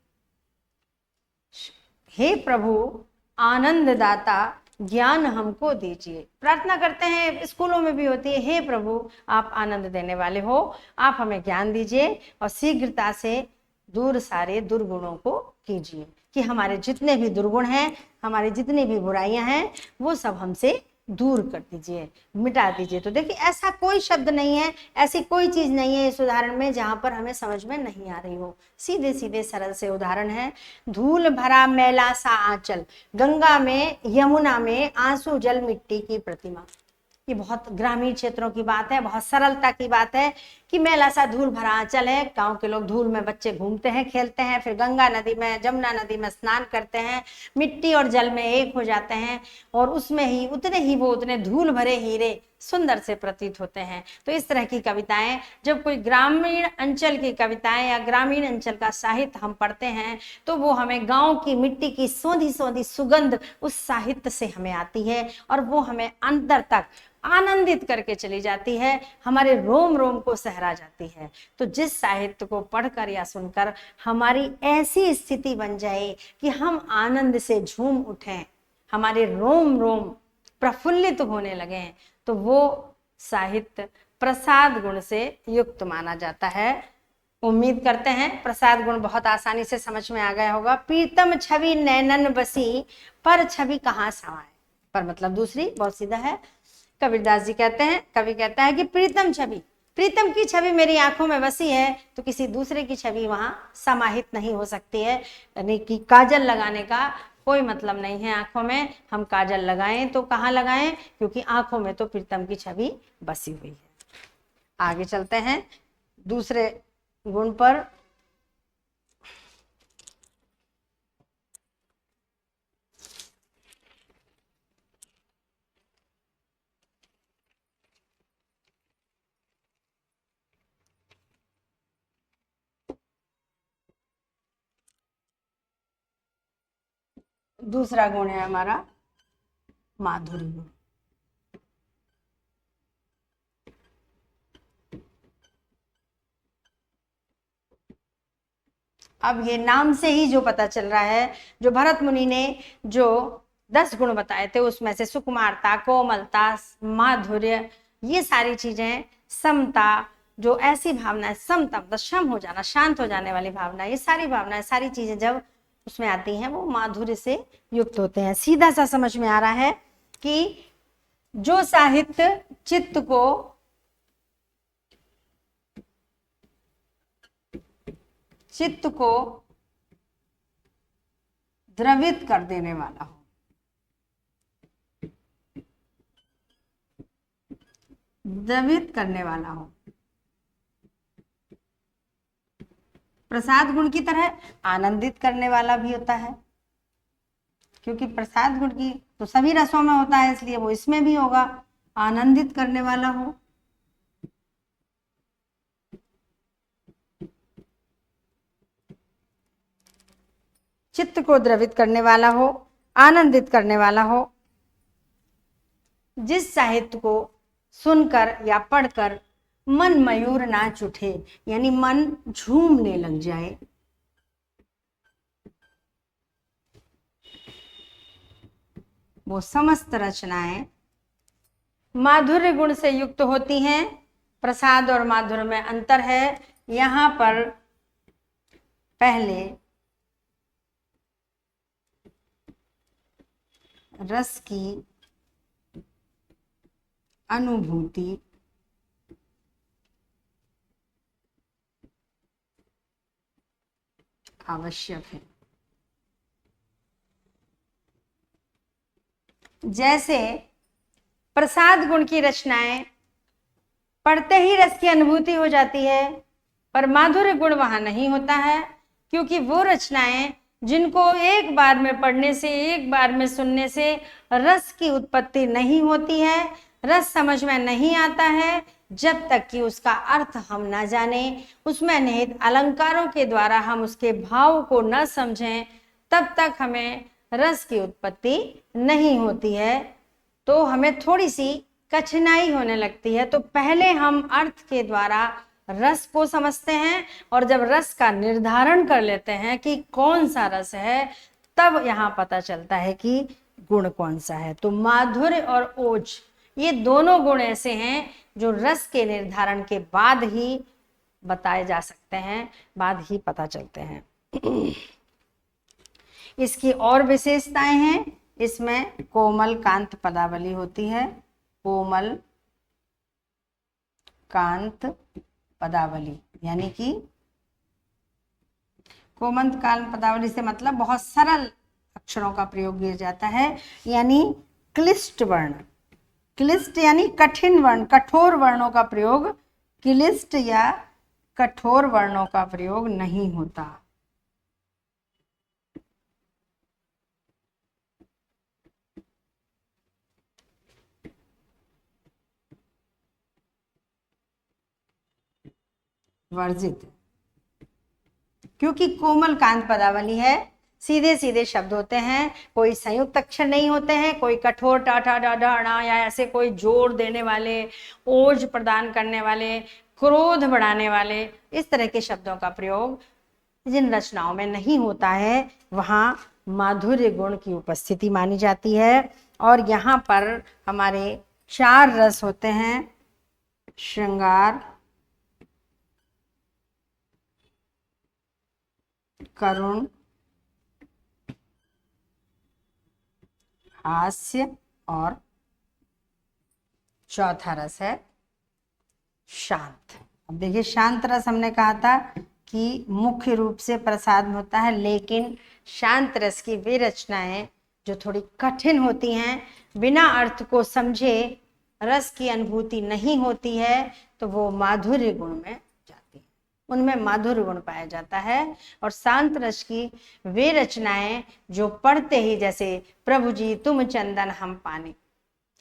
हे प्रभु आनंद दाता ज्ञान हमको दीजिए। प्रार्थना करते हैं, स्कूलों में भी होती है, हे प्रभु आप आनंद देने वाले हो, आप हमें ज्ञान दीजिए और शीघ्रता से दूर सारे दुर्गुणों को कीजिए, कि हमारे जितने भी दुर्गुण हैं, हमारी जितनी भी बुराइयां हैं, वो सब हमसे दूर कर दीजिए, मिटा दीजिए। तो देखिए ऐसा कोई शब्द नहीं है, ऐसी कोई चीज नहीं है इस उदाहरण में जहां पर हमें समझ में नहीं आ रही हो। सीधे सीधे सरल से उदाहरण है। धूल भरा मैला सा आंचल, गंगा में यमुना में आंसू जल मिट्टी की प्रतिमा। ये बहुत ग्रामीण क्षेत्रों की बात है, बहुत सरलता की बात है कि मैला सा धूल भरा आंचल है, गांव के लोग धूल में बच्चे घूमते हैं, खेलते हैं, फिर गंगा नदी में, जमुना नदी में स्नान करते हैं, मिट्टी और जल में एक हो जाते हैं, और उसमें ही उतने धूल भरे हीरे सुंदर से प्रतीत होते हैं। तो इस तरह की कविताएं, जब कोई ग्रामीण अंचल की कविताएं या ग्रामीण अंचल का साहित्य हम पढ़ते हैं, तो वो हमें गांव की मिट्टी की सौंधी सौंधी सुगंध उस साहित्य से हमें आती है, और वो हमें अंदर तक आनंदित करके चली जाती है, हमारे रोम रोम को सहरा जाती है। तो जिस साहित्य को पढ़कर या सुनकर हमारी ऐसी स्थिति बन जाए कि हम आनंद से झूम उठें, हमारे रोम रोम प्रफुल्लित होने लगे, तो वो साहित्य प्रसाद गुण से युक्त माना जाता है। उम्मीद करते हैं प्रसाद गुण बहुत आसानी से समझ में आ गया होगा। प्रीतम छवि नैनन बसी, पर छवि कहाँ समाए। पर मतलब दूसरी बहुत सीधा है। कबीरदास जी कहते हैं, कवि कहता है कि प्रीतम छवि, प्रीतम की छवि मेरी आंखों में बसी है, तो किसी दूसरे की छवि वहां समाहित नहीं हो सकती है। यानी कि काजल लगाने का कोई मतलब नहीं है आंखों में। हम काजल लगाएं तो कहाँ लगाएं, क्योंकि आंखों में तो प्रीतम की छवि बसी हुई है। आगे चलते हैं दूसरे गुण पर। दूसरा गुण है हमारा माधुर्य गुण। अब ये नाम से ही जो पता चल रहा है, जो भरत मुनि ने जो 10 गुण बताए थे उसमें से सुकुमारता, कोमलता, माधुर्य, ये सारी चीजें, समता, जो ऐसी भावना, समता मतलब सम हो जाना, शांत हो जाने वाली भावना, ये सारी भावनाएं, सारी चीजें जब उसमें आती हैं वो माधुर्य से युक्त होते हैं। सीधा सा समझ में आ रहा है कि जो साहित्य चित्त को द्रवित कर देने वाला हो, द्रवित करने वाला हो, प्रसाद गुण की तरह आनंदित करने वाला भी होता है, क्योंकि प्रसाद गुण की तो सभी रसों में होता है, इसलिए वो इसमें भी होगा, आनंदित करने वाला हो, चित्त को द्रवित करने वाला हो, आनंदित करने वाला हो, जिस साहित्य को सुनकर या पढ़कर मन मयूर नाच उठे, यानी मन झूमने लग जाए, वो समस्त रचनाएं माधुर्य गुण से युक्त होती हैं। प्रसाद और माधुर्य में अंतर है। यहां पर पहले रस की अनुभूति आवश्यक है। जैसे प्रसाद गुण की रचनाएं पढ़ते ही रस की अनुभूति हो जाती है, पर माधुर्य गुण वहां नहीं होता है, क्योंकि वो रचनाएं जिनको एक बार में पढ़ने से, एक बार में सुनने से रस की उत्पत्ति नहीं होती है, रस समझ में नहीं आता है, जब तक कि उसका अर्थ हम ना जाने, उसमें निहित अलंकारों के द्वारा हम उसके भाव को न समझें, तब तक हमें रस की उत्पत्ति नहीं होती है। तो हमें थोड़ी सी कठिनाई होने लगती है। तो पहले हम अर्थ के द्वारा रस को समझते हैं, और जब रस का निर्धारण कर लेते हैं कि कौन सा रस है, तब यहाँ पता चलता है कि गुण कौन सा है। तो माधुर्य और ओज, ये दोनों गुण ऐसे हैं जो रस के निर्धारण के बाद ही बताए जा सकते हैं, बाद ही पता चलते हैं। इसकी और विशेषताएं हैं। इसमें कोमल कांत पदावली होती है, कोमल कांत पदावली, यानी कि कोमल कांत पदावली से मतलब बहुत सरल अक्षरों का प्रयोग किया जाता है, यानी क्लिष्ट वर्ण, क्लिष्ट यानी कठिन वर्ण, कठोर वर्णों का प्रयोग, क्लिष्ट या कठोर वर्णों का प्रयोग नहीं होता। वर्जित, क्योंकि कोमल कांत पदावली है, सीधे सीधे शब्द होते हैं, कोई संयुक्त अक्षर नहीं होते हैं, कोई कठोर टा ठा डा डा णा या ऐसे कोई जोर देने वाले, ओज प्रदान करने वाले, क्रोध बढ़ाने वाले, इस तरह के शब्दों का प्रयोग जिन रचनाओं में नहीं होता है, वहाँ माधुर्य गुण की उपस्थिति मानी जाती है। और यहाँ पर हमारे 4 रस होते हैं, श्रृंगार, करुण, हास्य, और चौथा रस है शांत। अब देखिए, शांत रस हमने कहा था कि मुख्य रूप से प्रसाद में होता है, लेकिन शांत रस की वे रचनाएं जो थोड़ी कठिन होती हैं, बिना अर्थ को समझे रस की अनुभूति नहीं होती है, तो वो माधुर्य गुण में जाती है, उनमें माधुर्य गुण पाया जाता है। और शांत रस की वे रचनाएं जो पढ़ते ही, जैसे प्रभु जी तुम चंदन हम पानी,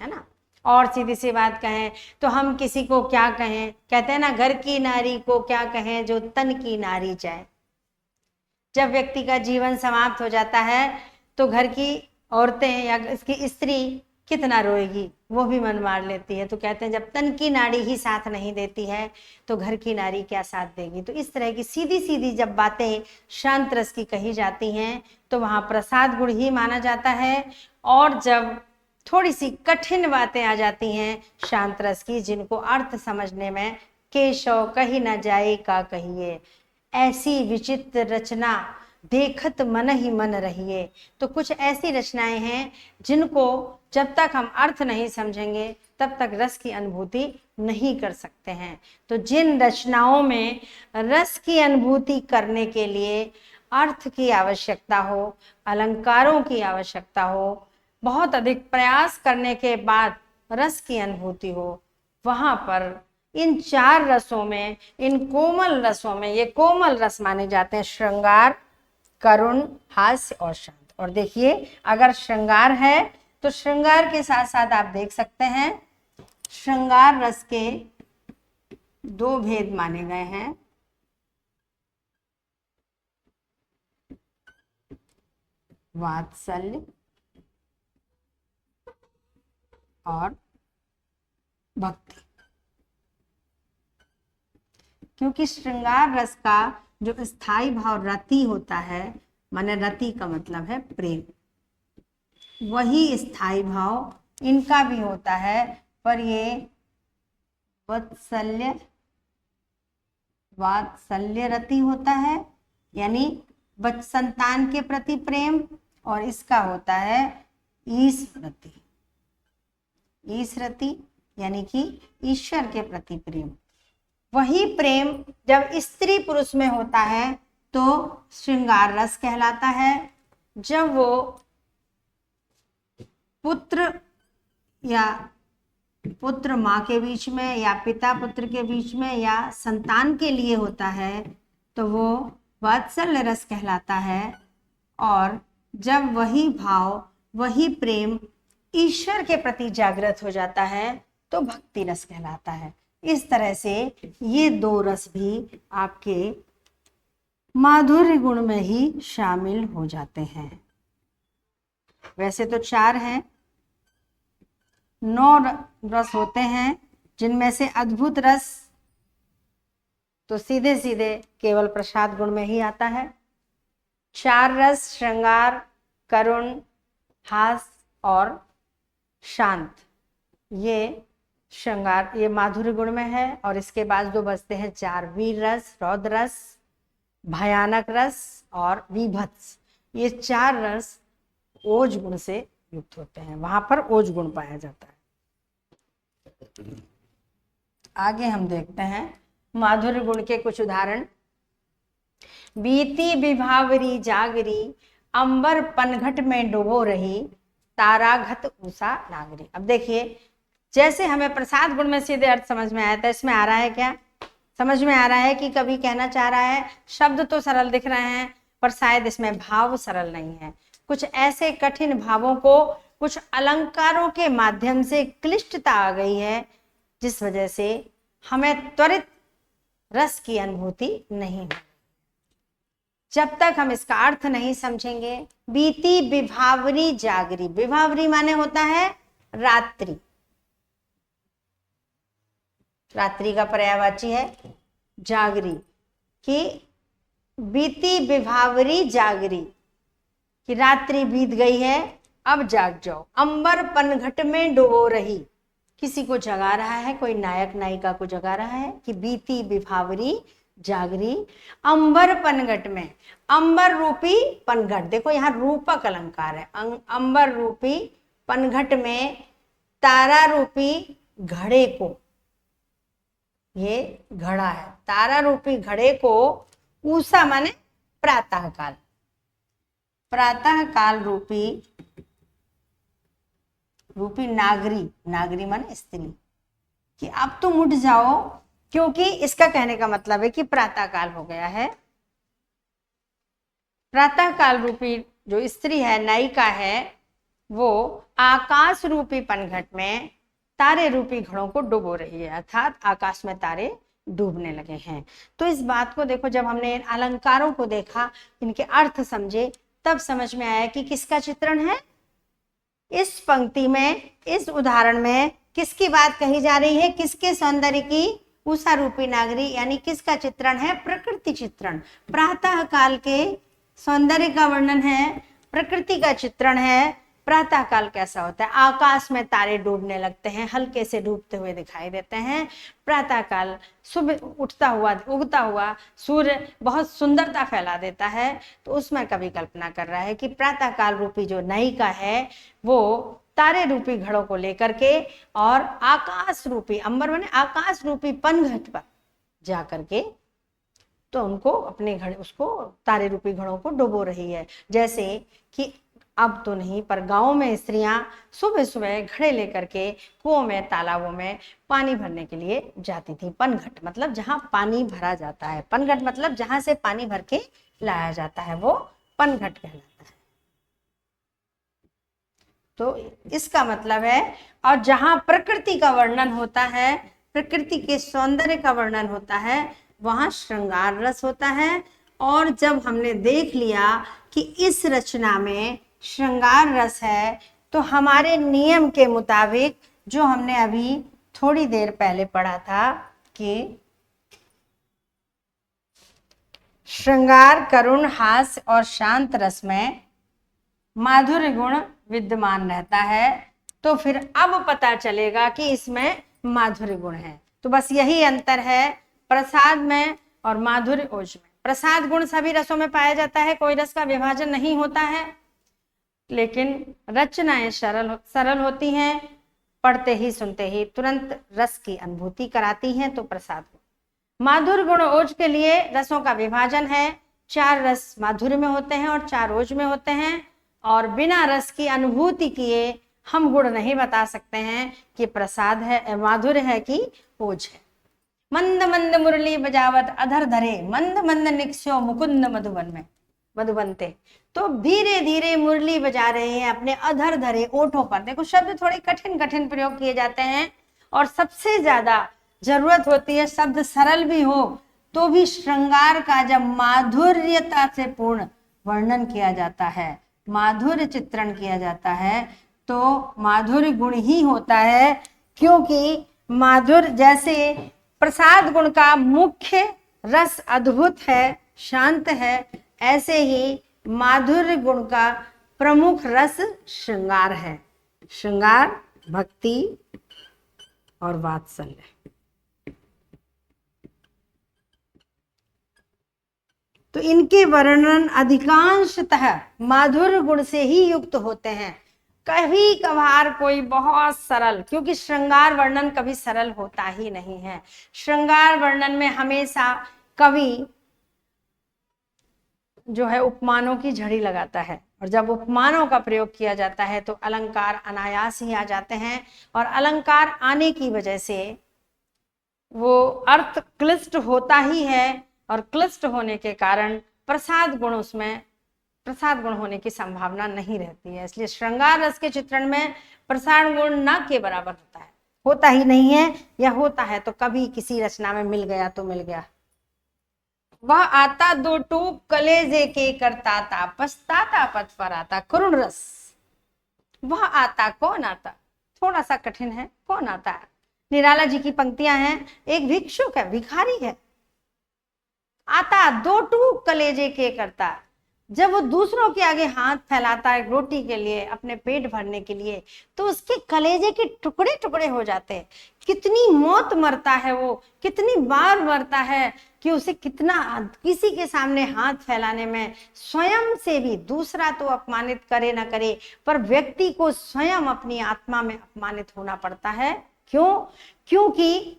है ना, और सीधी सी बात कहें तो हम किसी को क्या कहें, कहते हैं ना, घर की नारी को क्या कहें जो तन की नारी जाए। जब व्यक्ति का जीवन समाप्त हो जाता है तो घर की औरतें या इसकी स्त्री कितना रोएगी, वो भी मन मार लेती है। तो कहते हैं जब तन की नाड़ी ही साथ नहीं देती है तो घर की नारी क्या साथ देगी। तो इस तरह की सीधी सीधी जब बातें शांत रस की कही जाती हैं तो वहां प्रसाद गुण ही माना जाता है। और जब थोड़ी सी कठिन बातें आ जाती हैं शांत रस की, जिनको अर्थ समझने में केशव कही न जाए का कहिए, ऐसी विचित्र रचना देखत मन ही मन रहिए। तो कुछ ऐसी रचनाएं हैं जिनको जब तक हम अर्थ नहीं समझेंगे तब तक रस की अनुभूति नहीं कर सकते हैं। तो जिन रचनाओं में रस की अनुभूति करने के लिए अर्थ की आवश्यकता हो, अलंकारों की आवश्यकता हो, बहुत अधिक प्रयास करने के बाद रस की अनुभूति हो, वहां पर इन 4 रसों में, इन कोमल रसों में, ये कोमल रस माने जाते हैं श्रृंगार, करुण, हास्य और शांत। और देखिए अगर श्रृंगार है तो श्रृंगार के साथ साथ आप देख सकते हैं श्रृंगार रस के 2 भेद माने गए हैं। वात्सल्य और भक्ति। क्योंकि श्रृंगार रस का जो स्थायी भाव रति होता है, माने रति का मतलब है प्रेम, वही स्थायी भाव इनका भी होता है। पर ये वात्सल्य रति होता है, यानी संतान के प्रति प्रेम, और इसका होता है ईश रति यानी कि ईश्वर के प्रति प्रेम। वही प्रेम जब स्त्री पुरुष में होता है तो श्रृंगार रस कहलाता है। जब वो पुत्र माँ के बीच में या पिता पुत्र के बीच में या संतान के लिए होता है तो वो वात्सल्य रस कहलाता है। और जब वही भाव, वही प्रेम ईश्वर के प्रति जागृत हो जाता है तो भक्ति रस कहलाता है। इस तरह से ये 2 रस भी आपके माधुर्य गुण में ही शामिल हो जाते हैं। वैसे तो 4 हैं, 9 रस होते हैं, जिनमें से अद्भुत रस तो सीधे सीधे केवल प्रसाद गुण में ही आता है। 4 रस श्रृंगार, करुण, हास और शांत, ये श्रृंगार, ये माधुर्य गुण में है। और इसके बाद 2 बचते हैं 4, वीर रस, रौद्र रस, भयानक रस और विभत्स। ये 4 रस ओज गुण से युक्त होते हैं, वहां पर ओज गुण पाया जाता है। आगे हम देखते हैं माधुर्य गुण के कुछ उदाहरण। बीती विभावरी जागरी, अंबर पनघट में डुबो रही, ताराघत उषा नागरी। अब देखिए जैसे हमें प्रसाद गुण में सीधे अर्थ समझ में आया था, इसमें आ रहा है क्या? समझ में आ रहा है कि कभी कहना चाह रहा है, शब्द तो सरल दिख रहे हैं पर शायद इसमें भाव सरल नहीं है। कुछ ऐसे कठिन भावों को कुछ अलंकारों के माध्यम से क्लिष्टता आ गई है, जिस वजह से हमें त्वरित रस की अनुभूति नहीं हो। जब तक हम इसका अर्थ नहीं समझेंगे। बीती विभावरी जागरी, विभावरी माने होता है रात्रि, रात्रि का पर्यायवाची है जागरी, कि बीती विभावरी जागरी, कि रात्रि बीत गई है अब जाग जाओ। अंबर पनघट में डुबो रही, किसी को जगा रहा है, कोई नायक नायिका को जगा रहा है कि बीती विभावरी जागरी अंबर पनघट में। अंबर रूपी पनघट, देखो यहाँ रूपक अलंकार है। अंबर रूपी पनघट में तारा रूपी घड़े को, ये घड़ा है, तारा रूपी घड़े को उषा माने प्रातः काल, प्रातः काल रूपी नागरी, नागरी माने स्त्री, कि अब तुम उठ जाओ, क्योंकि इसका कहने का मतलब है कि प्रातः काल हो गया है। प्रातः काल रूपी जो स्त्री है, नायिका है, वो आकाश रूपी पनघट में तारे रूपी घड़ों को डुबो रही है, अर्थात आकाश में तारे डूबने लगे हैं। तो इस बात को देखो, जब हमने इन अलंकारों को देखा, इनके अर्थ समझे, तब समझ में आया कि किसका चित्रण है। इस पंक्ति में, इस उदाहरण में किसकी बात कही जा रही है, किसके सौंदर्य की, उषा रूपी नागरी, यानी किसका चित्रण है, प्रकृति चित्रण। प्रातः काल के सौंदर्य का वर्णन है, प्रकृति का चित्रण है। प्रातः काल कैसा होता है, आकाश में तारे डूबने लगते हैं, हल्के से डूबते हुए दिखाई देते हैं। प्रातः काल सुबह उठता हुआ, उगता हुआ सूर्य बहुत सुंदरता फैला देता है। तो उसमें कवि कल्पना कर रहा है कि प्रातः काल रूपी जो नायिका है वो तारे रूपी घड़ों को लेकर के और आकाश रूपी, अंबर माने आकाश रूपी पनघट पर जा करके तो उनको अपने घड़े, उसको तारे रूपी घड़ों को डुबो रही है। जैसे कि अब तो नहीं, पर गांव में स्त्रियां सुबह सुबह घड़े लेकर के कुओं में, तालाबों में पानी भरने के लिए जाती थी। पनघट मतलब जहां पानी भरा जाता है, पनघट मतलब जहां से पानी भर के लाया जाता है, वो पनघट कहलाता है। तो इसका मतलब है, और जहां प्रकृति का वर्णन होता है, प्रकृति के सौंदर्य का वर्णन होता है, वहां श्रृंगार रस होता है। और जब हमने देख लिया कि इस रचना में श्रृंगार रस है, तो हमारे नियम के मुताबिक, जो हमने अभी थोड़ी देर पहले पढ़ा था कि श्रृंगार, करुण, हास्य और शांत रस में माधुर्य गुण विद्यमान रहता है, तो फिर अब पता चलेगा कि इसमें माधुर्य गुण है। तो बस यही अंतर है प्रसाद में और माधुर्य ओज में। प्रसाद गुण सभी रसों में पाया जाता है, कोई रस का विभाजन नहीं होता है, लेकिन रचनाएं सरल होती हैं, पढ़ते ही सुनते ही तुरंत रस की अनुभूति कराती हैं, तो प्रसाद गुण। माधुर्य गुण ओज के लिए रसों का विभाजन है, 4 रस माधुर्य में होते हैं और 4 ओज में होते हैं, और बिना रस की अनुभूति किए हम गुण नहीं बता सकते हैं कि प्रसाद है, माधुर्य है कि ओज है। मंद मंद मुरली बजावत अधर धरे, मंद मंद निक्स्यो मुकुंद मधुबन में, मधुबनते। तो धीरे धीरे मुरली बजा रहे हैं अपने अधर धरे ओठों पर। देखो शब्द थोड़े कठिन कठिन प्रयोग किए जाते हैं, और सबसे ज्यादा जरूरत होती है शब्द सरल भी हो तो भी श्रृंगार का जब माधुर्यता से पूर्ण वर्णन किया जाता है, माधुर्य चित्रण किया जाता है, तो माधुर्य गुण ही होता है। क्योंकि माधुर्य, जैसे प्रसाद गुण का मुख्य रस अद्भुत है, शांत है, ऐसे ही माधुर्य गुण का प्रमुख रस श्रृंगार है। श्रृंगार, भक्ति और वात्सल्य। तो इनके वर्णन अधिकांशतः माधुर्य गुण से ही युक्त होते हैं। कभी कभार कोई बहुत सरल, क्योंकि श्रृंगार वर्णन कभी सरल होता ही नहीं है। श्रृंगार वर्णन में हमेशा कवि जो है उपमानों की झड़ी लगाता है, और जब उपमानों का प्रयोग किया जाता है तो अलंकार अनायास ही आ जाते हैं, और अलंकार आने की वजह से वो अर्थ क्लिष्ट होता ही है, और क्लिष्ट होने के कारण प्रसाद गुण, उसमें प्रसाद गुण होने की संभावना नहीं रहती है। इसलिए श्रृंगार रस के चित्रण में प्रसाद गुण न के बराबर होता है, होता ही नहीं है, या होता है तो कभी किसी रचना में मिल गया तो मिल गया। वह आता 2 टूक कलेजे के करता था, पछताता पथ पर आता करुण रस। वह आता, कौन आता, थोड़ा सा कठिन है, कौन आता है। निराला जी की पंक्तियां हैं, एक भिक्षुक है, भिखारी है, आता 2 टूक कलेजे के करता। जब वो दूसरों के आगे हाथ फैलाता है रोटी के लिए, अपने पेट भरने के लिए, तो उसके कलेजे के टुकड़े टुकड़े हो जाते हैं। कितनी मौत मरता है वो, कितनी बार मरता है कि उसे कितना, किसी के सामने हाथ फैलाने में स्वयं से भी, दूसरा तो अपमानित करे ना करे, पर व्यक्ति को स्वयं अपनी आत्मा में अपमानित होना पड़ता है। क्यों? क्योंकि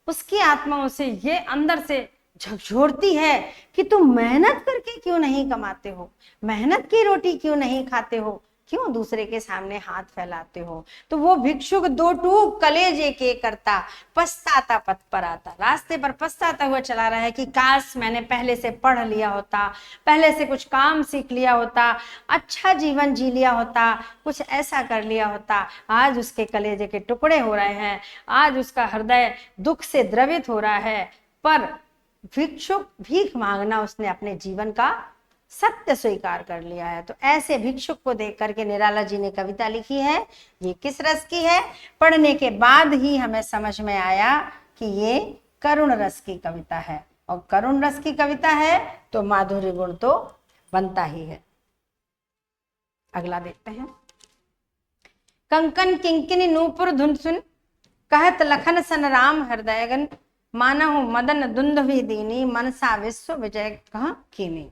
उसकी आत्मा उसे ये अंदर से झकझोरती है कि तुम मेहनत करके क्यों नहीं कमाते हो, मेहनत की रोटी क्यों नहीं खाते हो, क्यों दूसरे के सामने हाथ फैलाते हो। तो वो भिक्षुक 2 टूक कलेजे के करता, पछताता पथ पर आता। रास्ते पर पछताता हुआ चला रहा है कि काश मैंने पहले से पढ़ लिया होता, पहले से कुछ काम सीख लिया होता, अच्छा जीवन जी लिया होता, कुछ ऐसा कर लिया होता। आज उसके कलेजे के टुकड़े हो रहे हैं, आज उसका हृदय दुख से द्रवित हो रहा है, पर भिक्षुक भीख मांगना उसने अपने जीवन का सत्य स्वीकार कर लिया है। तो ऐसे भिक्षुक को देख करके निराला जी ने कविता लिखी है। ये किस रस की है? पढ़ने के बाद ही हमें समझ में आया कि ये करुण रस की कविता है, और करुण रस की कविता है तो माधुर्य गुण तो बनता ही है। अगला देखते हैं। कंकन किंकिनी नूपुर धुन सुन, कहत लखन सन राम हृदयगन, मानहु मदन दुंदुभि दीनी, मनसा विश्व विजय कह कीनी।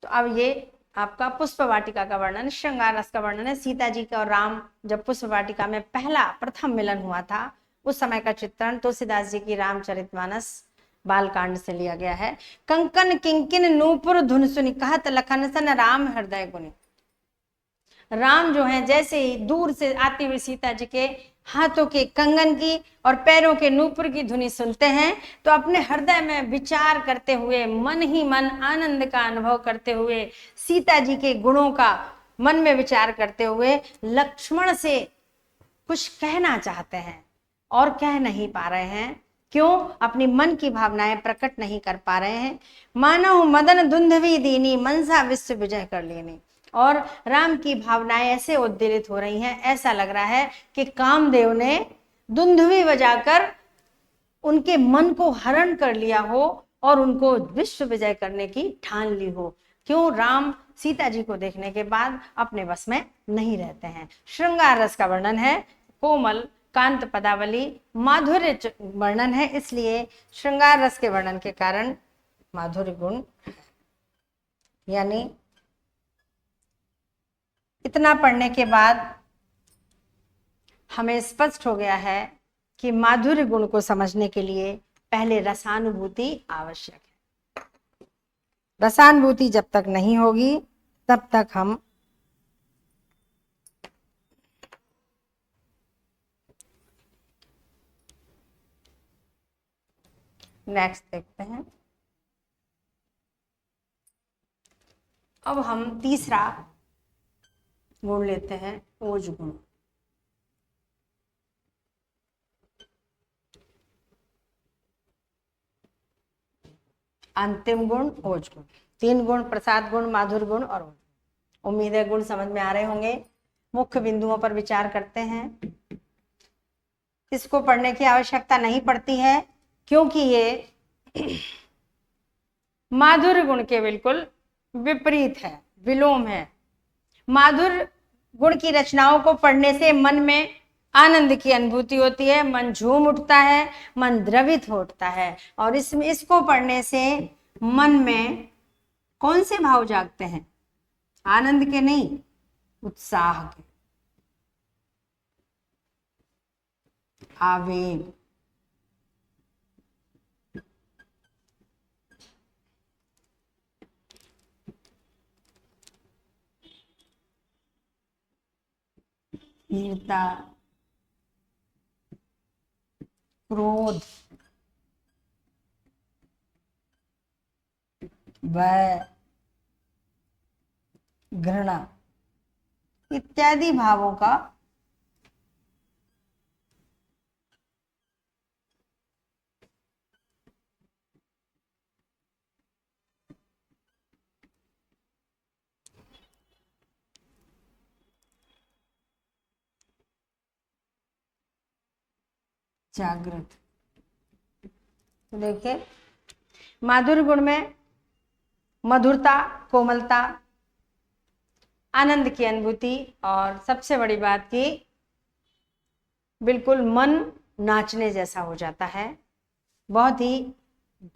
तो अब ये आपका पुष्प वाटिका का वर्णन, श्रृंगार रस का वर्णन है। सीता जी का और राम जब पुष्प वाटिका में पहला प्रथम मिलन हुआ था, उस समय का चित्रण तुलसीदास जी की रामचरितमानस बालकांड से लिया गया है। कंकन किंकिन नूपुर धुन सुनी, कहत लखन सन राम हृदय गुनी। राम जो है जैसे ही दूर से आती हुई सीता जी के हाथों के कंगन की और पैरों के नूपुर की धुनी सुनते हैं, तो अपने हृदय में विचार करते हुए, मन ही मन आनंद का अनुभव करते हुए, सीता जी के गुणों का मन में विचार करते हुए लक्ष्मण से कुछ कहना चाहते हैं और कह नहीं पा रहे हैं। क्यों? अपनी मन की भावनाएं प्रकट नहीं कर पा रहे हैं। मानव मदन दुंधवी दीनी, मनसा विश्व विजय कर लेनी। और राम की भावनाएं ऐसे उद्दीलित हो रही हैं, ऐसा लग रहा है कि कामदेव ने दुंधवी बजाकर उनके मन को हरण कर लिया हो और उनको विश्व विजय करने की ठान ली हो। क्यों? राम सीता जी को देखने के बाद अपने बस में नहीं रहते हैं। श्रृंगार रस का वर्णन है, कोमल कांत पदावली माधुर्य वर्णन है, इसलिए श्रृंगार रस के वर्णन के कारण माधुर्य गुण, यानी इतना पढ़ने के बाद हमें स्पष्ट हो गया है कि माधुर्य गुण को समझने के लिए पहले रसानुभूति आवश्यक है। रसानुभूति जब तक नहीं होगी तब तक हम नेक्स्ट देखते हैं। अब हम तीसरा गुण लेते हैं, ओज गुण। अंतिम गुण ओज गुण। 3 गुण, प्रसाद गुण, माधुर्य गुण और ओज गुण। उम्मीद है गुण समझ में आ रहे होंगे। मुख्य बिंदुओं पर विचार करते हैं। इसको पढ़ने की आवश्यकता नहीं पड़ती है, क्योंकि ये माधुर्य गुण के बिल्कुल विपरीत है, विलोम है। माधुर्य गुण की रचनाओं को पढ़ने से मन में आनंद की अनुभूति होती है, मन झूम उठता है, मन द्रवित हो उठता है। और इसको पढ़ने से मन में कौन से भाव जागते हैं? आनंद के नहीं, उत्साह के, आवेग। वीरता, क्रोध, भय, घृणा इत्यादि भावों का जागृत। तो देखिए, माधुर्य गुण में मधुरता, कोमलता, आनंद की अनुभूति और सबसे बड़ी बात की बिल्कुल मन नाचने जैसा हो जाता है, बहुत ही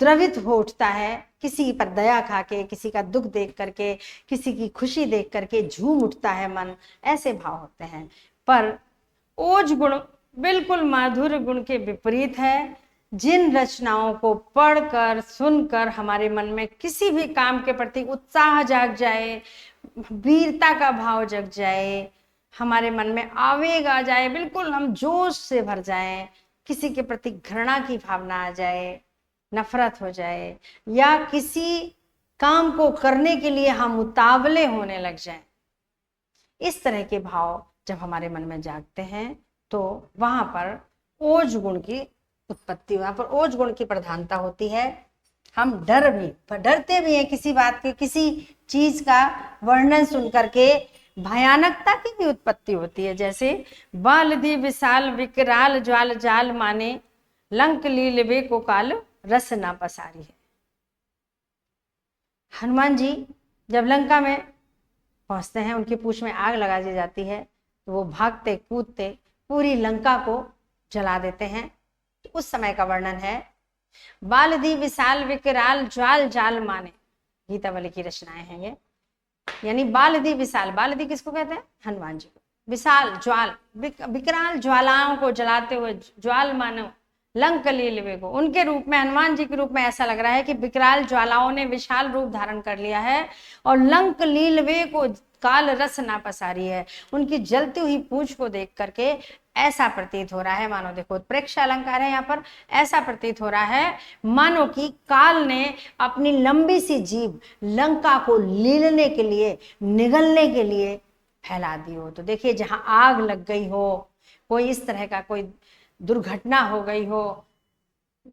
द्रवित हो उठता है। किसी पर दया खाके, किसी का दुख देख करके, किसी की खुशी देख करके झूम उठता है मन, ऐसे भाव होते हैं। पर ओज गुण बिल्कुल माधुर्य गुण के विपरीत है। जिन रचनाओं को पढ़कर, सुनकर हमारे मन में किसी भी काम के प्रति उत्साह जाग जाए, वीरता का भाव जग जाए, हमारे मन में आवेग आ जाए, बिल्कुल हम जोश से भर जाएं, किसी के प्रति घृणा की भावना आ जाए, नफरत हो जाए, या किसी काम को करने के लिए हम उतावले होने लग जाएं, इस तरह के भाव जब हमारे मन में जागते हैं तो वहां पर ओज गुण की उत्पत्ति, वहां पर ओज गुण की प्रधानता होती है। हम डरते भी हैं किसी बात के, किसी चीज का वर्णन सुन करके भयानकता की भी उत्पत्ति होती है। जैसे बालदी विशाल विकराल ज्वाल जाल माने, लंक लीलवे को काल रस ना पसारी है। हनुमान जी जब लंका में पहुंचते हैं, उनकी पूंछ में आग लगा दी जाती है, तो वो भागते कूदते पूरी लंका को जला देते हैं। तो उस समय का वर्णन है, बालदी विशाल विकराल ज्वाल जाल माने, गीतावली की रचनाएं हैं ये। यानी बालदी विशाल, बालदी किसको कहते हैं? हनुमान जी को। विशाल ज्वाल विकराल ज्वालाओं को जलाते हुए ज्वाल मानो लंक लीलवे को, उनके रूप में, हनुमान जी के रूप में ऐसा लग रहा है कि विकराल ज्वालाओं ने विशाल रूप धारण कर लिया है और लंक लीलवे को काल रस ना पसारी है। उनकी जलती हुई पूंछ को देख करके ऐसा प्रतीत हो रहा है, मानो देखो उत्प्रेक्ष अलंकार है यहाँ पर, ऐसा प्रतीत हो रहा है मानो कि काल ने अपनी लंबी सी जीभ लंका को लीलने के लिए, निगलने के लिए फैला दी हो। तो देखिए, जहां आग लग गई हो, कोई इस तरह का कोई दुर्घटना हो गई हो,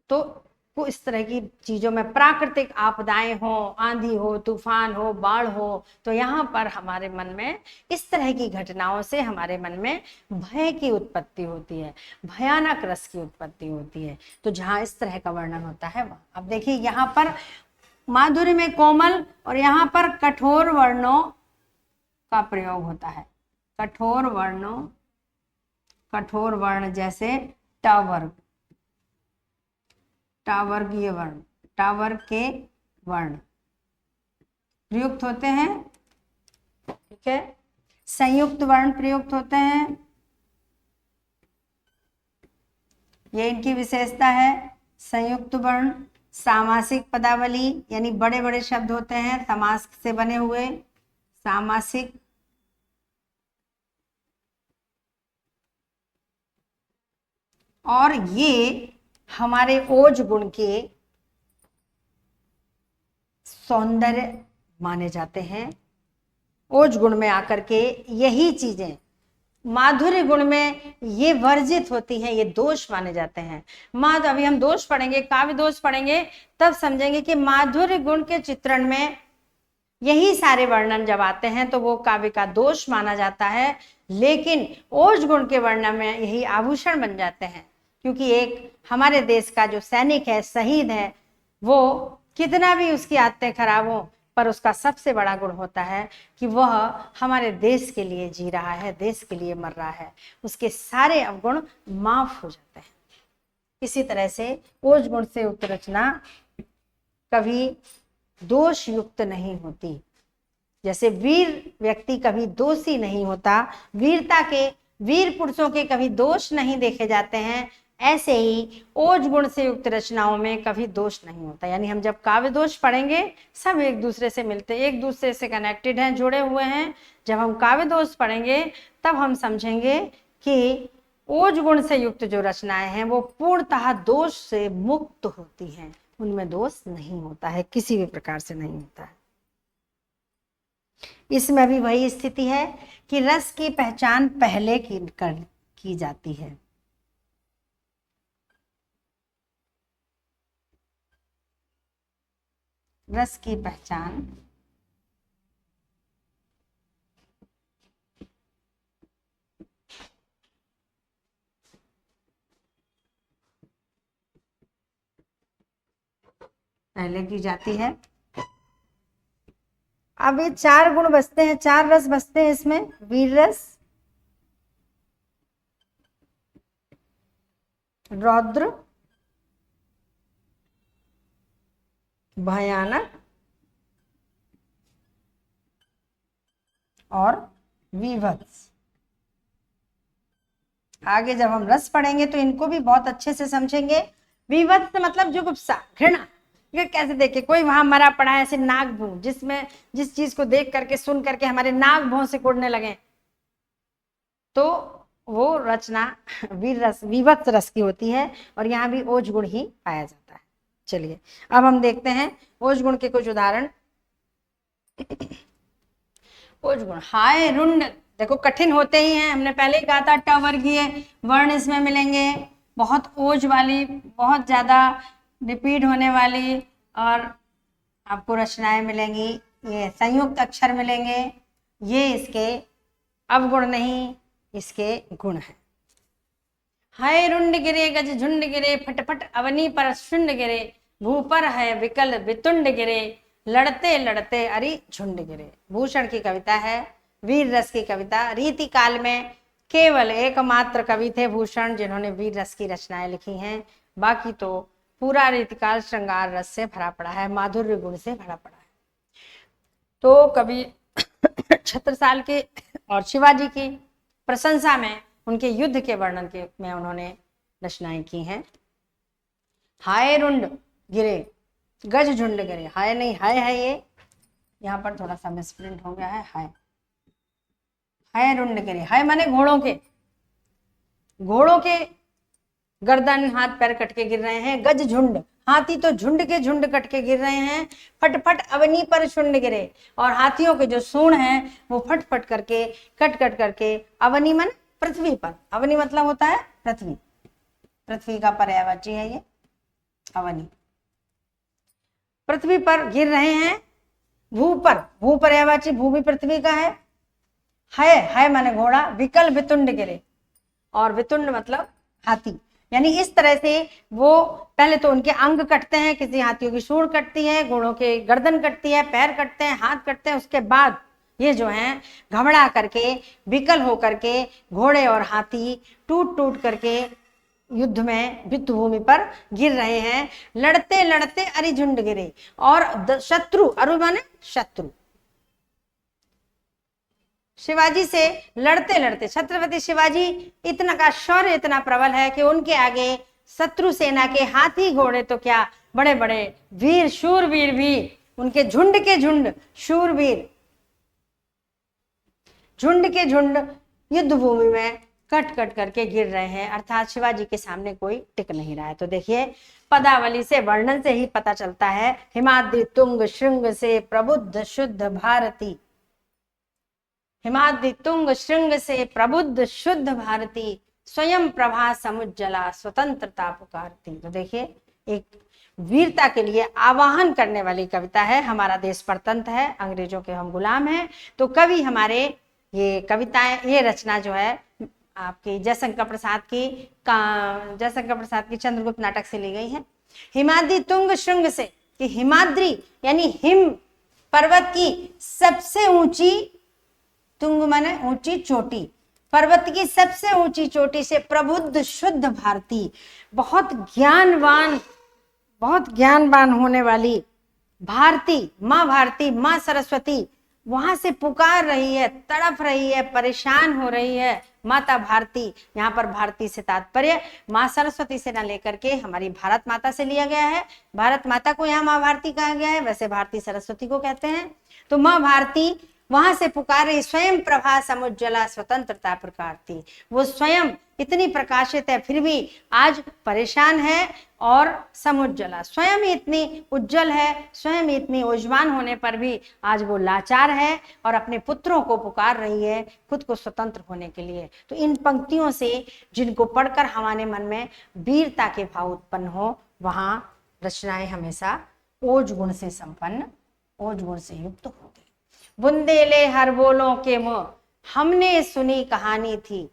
तो इस तरह की चीजों में, प्राकृतिक आपदाएं हो, आंधी हो, तूफान हो, बाढ़ हो, तो यहाँ पर हमारे मन में इस तरह की घटनाओं से हमारे मन में भय की उत्पत्ति होती है, भयानक रस की उत्पत्ति होती है। तो जहाँ इस तरह का वर्णन होता है वहाँ, अब देखिए यहाँ पर माधुर्य में कोमल और यहाँ पर कठोर वर्णों का प्रयोग होता है। कठोर वर्णों, कठोर वर्ण जैसे टावर्ग, टावर्गीय वर्ण, टावर के वर्ण प्रयुक्त होते हैं। ठीक है, संयुक्त वर्ण प्रयुक्त होते हैं, ये इनकी विशेषता है। संयुक्त वर्ण, सामासिक पदावली, यानी बड़े बड़े शब्द होते हैं समास से बने हुए, सामासिक। और ये हमारे ओज गुण के सौंदर्य माने जाते हैं। ओज गुण में आकर के यही चीजें माधुर्य गुण में ये वर्जित होती हैं, ये दोष माने जाते हैं। अभी हम दोष पढ़ेंगे, काव्य दोष पढ़ेंगे, तब समझेंगे कि माधुर्य गुण के चित्रण में यही सारे वर्णन जब आते हैं तो वो काव्य का दोष माना जाता है। लेकिन ओज गुण के वर्णन में यही आभूषण बन जाते हैं, क्योंकि एक हमारे देश का जो सैनिक है, शहीद है, वो कितना भी उसकी आदतें खराब हो, पर उसका सबसे बड़ा गुण होता है कि वह हमारे देश के लिए जी रहा है, देश के लिए मर रहा है, उसके सारे अवगुण माफ हो जाते हैं। इसी तरह से ओज गुण से युक्त रचना कभी दोष युक्त नहीं होती। जैसे वीर व्यक्ति कभी दोषी नहीं होता, वीरता के, वीर पुरुषों के कभी दोष नहीं देखे जाते हैं, ऐसे ही ओज गुण से युक्त रचनाओं में कभी दोष नहीं होता। यानी हम जब काव्य दोष पढ़ेंगे, सब एक दूसरे से मिलते, एक दूसरे से कनेक्टेड हैं, जुड़े हुए हैं। जब हम काव्य दोष पढ़ेंगे तब हम समझेंगे कि ओज गुण से युक्त जो रचनाएं हैं वो पूर्णतः दोष से मुक्त होती हैं, उनमें दोष नहीं होता है, किसी भी प्रकार से नहीं होता है। इसमें भी वही स्थिति है कि रस की पहचान पहले की जाती है। रस की पहचान पहले की जाती है। अब ये 4 गुण बचते हैं, 4 रस बचते हैं इसमें, वीर रस, रौद्र, भयानक और विभत्स। आगे जब हम रस पढ़ेंगे तो इनको भी बहुत अच्छे से समझेंगे। विभत्स मतलब जुगुप्सा, घृणा, ये कैसे देखे, कोई वहां मरा पड़ा है, ऐसे नाक भूं, जिसमें जिस चीज को देख करके, सुन करके हमारे नाक भौं से कुड़ने लगे, तो वो रचना वीर रस, विभत्स रस की होती है। और यहाँ भी ओज गुण ही पाया जाता है। चलिए अब हम देखते हैं ओज गुण के कुछ उदाहरण। ओज गुण, हाय रुंड, देखो कठिन होते ही हैं, हमने पहले ही कहा था टवर्गीय वर्ण इसमें मिलेंगे, बहुत ओज वाली, बहुत ज्यादा रिपीट होने वाली, और आपको रचनाएं मिलेंगी, ये संयुक्त अक्षर मिलेंगे, ये इसके अवगुण नहीं, इसके गुण हैं। हाय रुंड गिरे गज झुंड गिरे, फटफट अवनी पर शुंड गिरे, भूपर है विकल वितुंड गिरे, लड़ते लड़ते अरि झुंड गिरे। भूषण की कविता है, वीर रस की कविता। रीति काल में केवल एकमात्र कवि थे भूषण जिन्होंने वीर रस की रचनाएं लिखी हैं, बाकी तो पूरा रीतिकाल श्रृंगार रस से भरा पड़ा है, माधुर्य गुण से भरा पड़ा है। तो कवि छत्रसाल के और शिवाजी की प्रशंसा में, उनके युद्ध के वर्णन के में उन्होंने रचनाएं की हैं। हाय रुंड गिरे गज झुंड गिरे, हाय नहीं हाय है, ये यहाँ पर थोड़ा सा मिसप्रिंट हो गया है, हाय हाय रुंड गिरे। हाय माने घोड़ों के गर्दन हाथ पैर कट के गिर रहे हैं। गज झुंड, हाथी तो झुंड के झुंड कट के गिर रहे हैं। फटफट अवनी पर शुंड गिरे, और हाथियों के जो सूंड हैं वो फटफट करके कट कट करके, अवनी मन पृथ्वी पर, अवनी मतलब होता है पृथ्वी, पृथ्वी का पर्यायवाची है ये अवनी, पृथ्वी पर गिर रहे हैं। भू पर, भू पर्यायवाची भू भी पृथ्वी का है। है माने घोड़ा, विकल वितुंड गिरे, और वितुंड मतलब हाथी। यानी इस तरह से वो पहले तो उनके अंग कटते हैं, किसी हाथियों की सूंड कटती है, घोड़ों के गर्दन कटती है, पैर कटते हैं, हाथ कटते हैं, उसके बाद ये जो है घबरा करके, विकल होकर के घोड़े और हाथी टूट टूट करके युद्ध में युद्ध भूमि पर गिर रहे हैं। लड़ते लड़ते अरि झुंड गिरे, और शत्रु, अरु माने शत्रु, शिवाजी से लड़ते लड़ते, छत्रपति शिवाजी इतना का शौर्य इतना प्रबल है कि उनके आगे शत्रु सेना के हाथी घोड़े तो क्या, बड़े बड़े वीर शूरवीर भी, उनके झुंड के झुंड शूरवीर, झुंड के झुंड युद्ध भूमि में कट कट करके गिर रहे हैं, अर्थात शिवाजी के सामने कोई टिक नहीं रहा है। तो देखिए पदावली से, वर्णन से ही पता चलता है, हिमाद्रि तुंग श्रृंग से प्रबुद्ध शुद्ध भारती, हिमाद्रि तुंग श्रृंग से प्रबुद्ध शुद्ध भारती, स्वयं प्रभा समुज्जला स्वतंत्रता पुकारती। तो देखिए एक वीरता के लिए आवाहन करने वाली कविता है। हमारा देश परतंत्र है, अंग्रेजों के हम गुलाम हैं, तो कवि हमारे ये कविताएं, ये रचना जो है आपकी जयशंकर प्रसाद की चंद्रगुप्त नाटक से ली गई है। हिमाद्रि तुंग श्रृंग से, कि हिमाद्री यानी हिम पर्वत की सबसे ऊंची, तुंग माने ऊंची चोटी, पर्वत की सबसे ऊंची चोटी से प्रबुद्ध शुद्ध भारती, बहुत ज्ञानवान होने वाली भारती, माँ सरस्वती वहां से पुकार रही है, तड़प रही है, परेशान हो रही है माता भारती। यहाँ पर भारती से तात्पर्य माँ सरस्वती से ना लेकर के हमारी भारत माता से लिया गया है। भारत माता को यहाँ माँ भारती कहा गया है, वैसे भारती सरस्वती को कहते हैं। तो माँ भारती वहां से पुकार रही, स्वयं प्रभा समुज्जला स्वतंत्रता पुकारती, वो स्वयं इतनी प्रकाशित है फिर भी आज परेशान है, और समुज्जला स्वयं इतनी उज्जवल है, स्वयं इतनी उज्जवान होने पर भी आज वो लाचार है और अपने पुत्रों को पुकार रही है खुद को स्वतंत्र होने के लिए। तो इन पंक्तियों से जिनको पढ़कर हमारे मन में वीरता के भाव उत्पन्न हो, वहां रचनाएं हमेशा ओज गुण से संपन्न, ओज गुण से युक्त होगी। बुंदेले हर बोलों के मुँह हमने सुनी कहानी थी,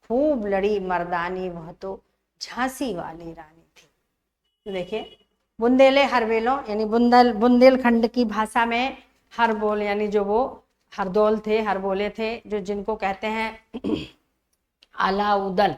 खूब लड़ी मर्दानी वह तो झांसी वाली रानी थी। तो देखिए बुंदेले हरबोलों यानी बुंदेलखंड की भाषा में हरबोल यानी जो वो हरदौल थे, हरबोले थे, जो जिनको कहते हैं आलाउदल,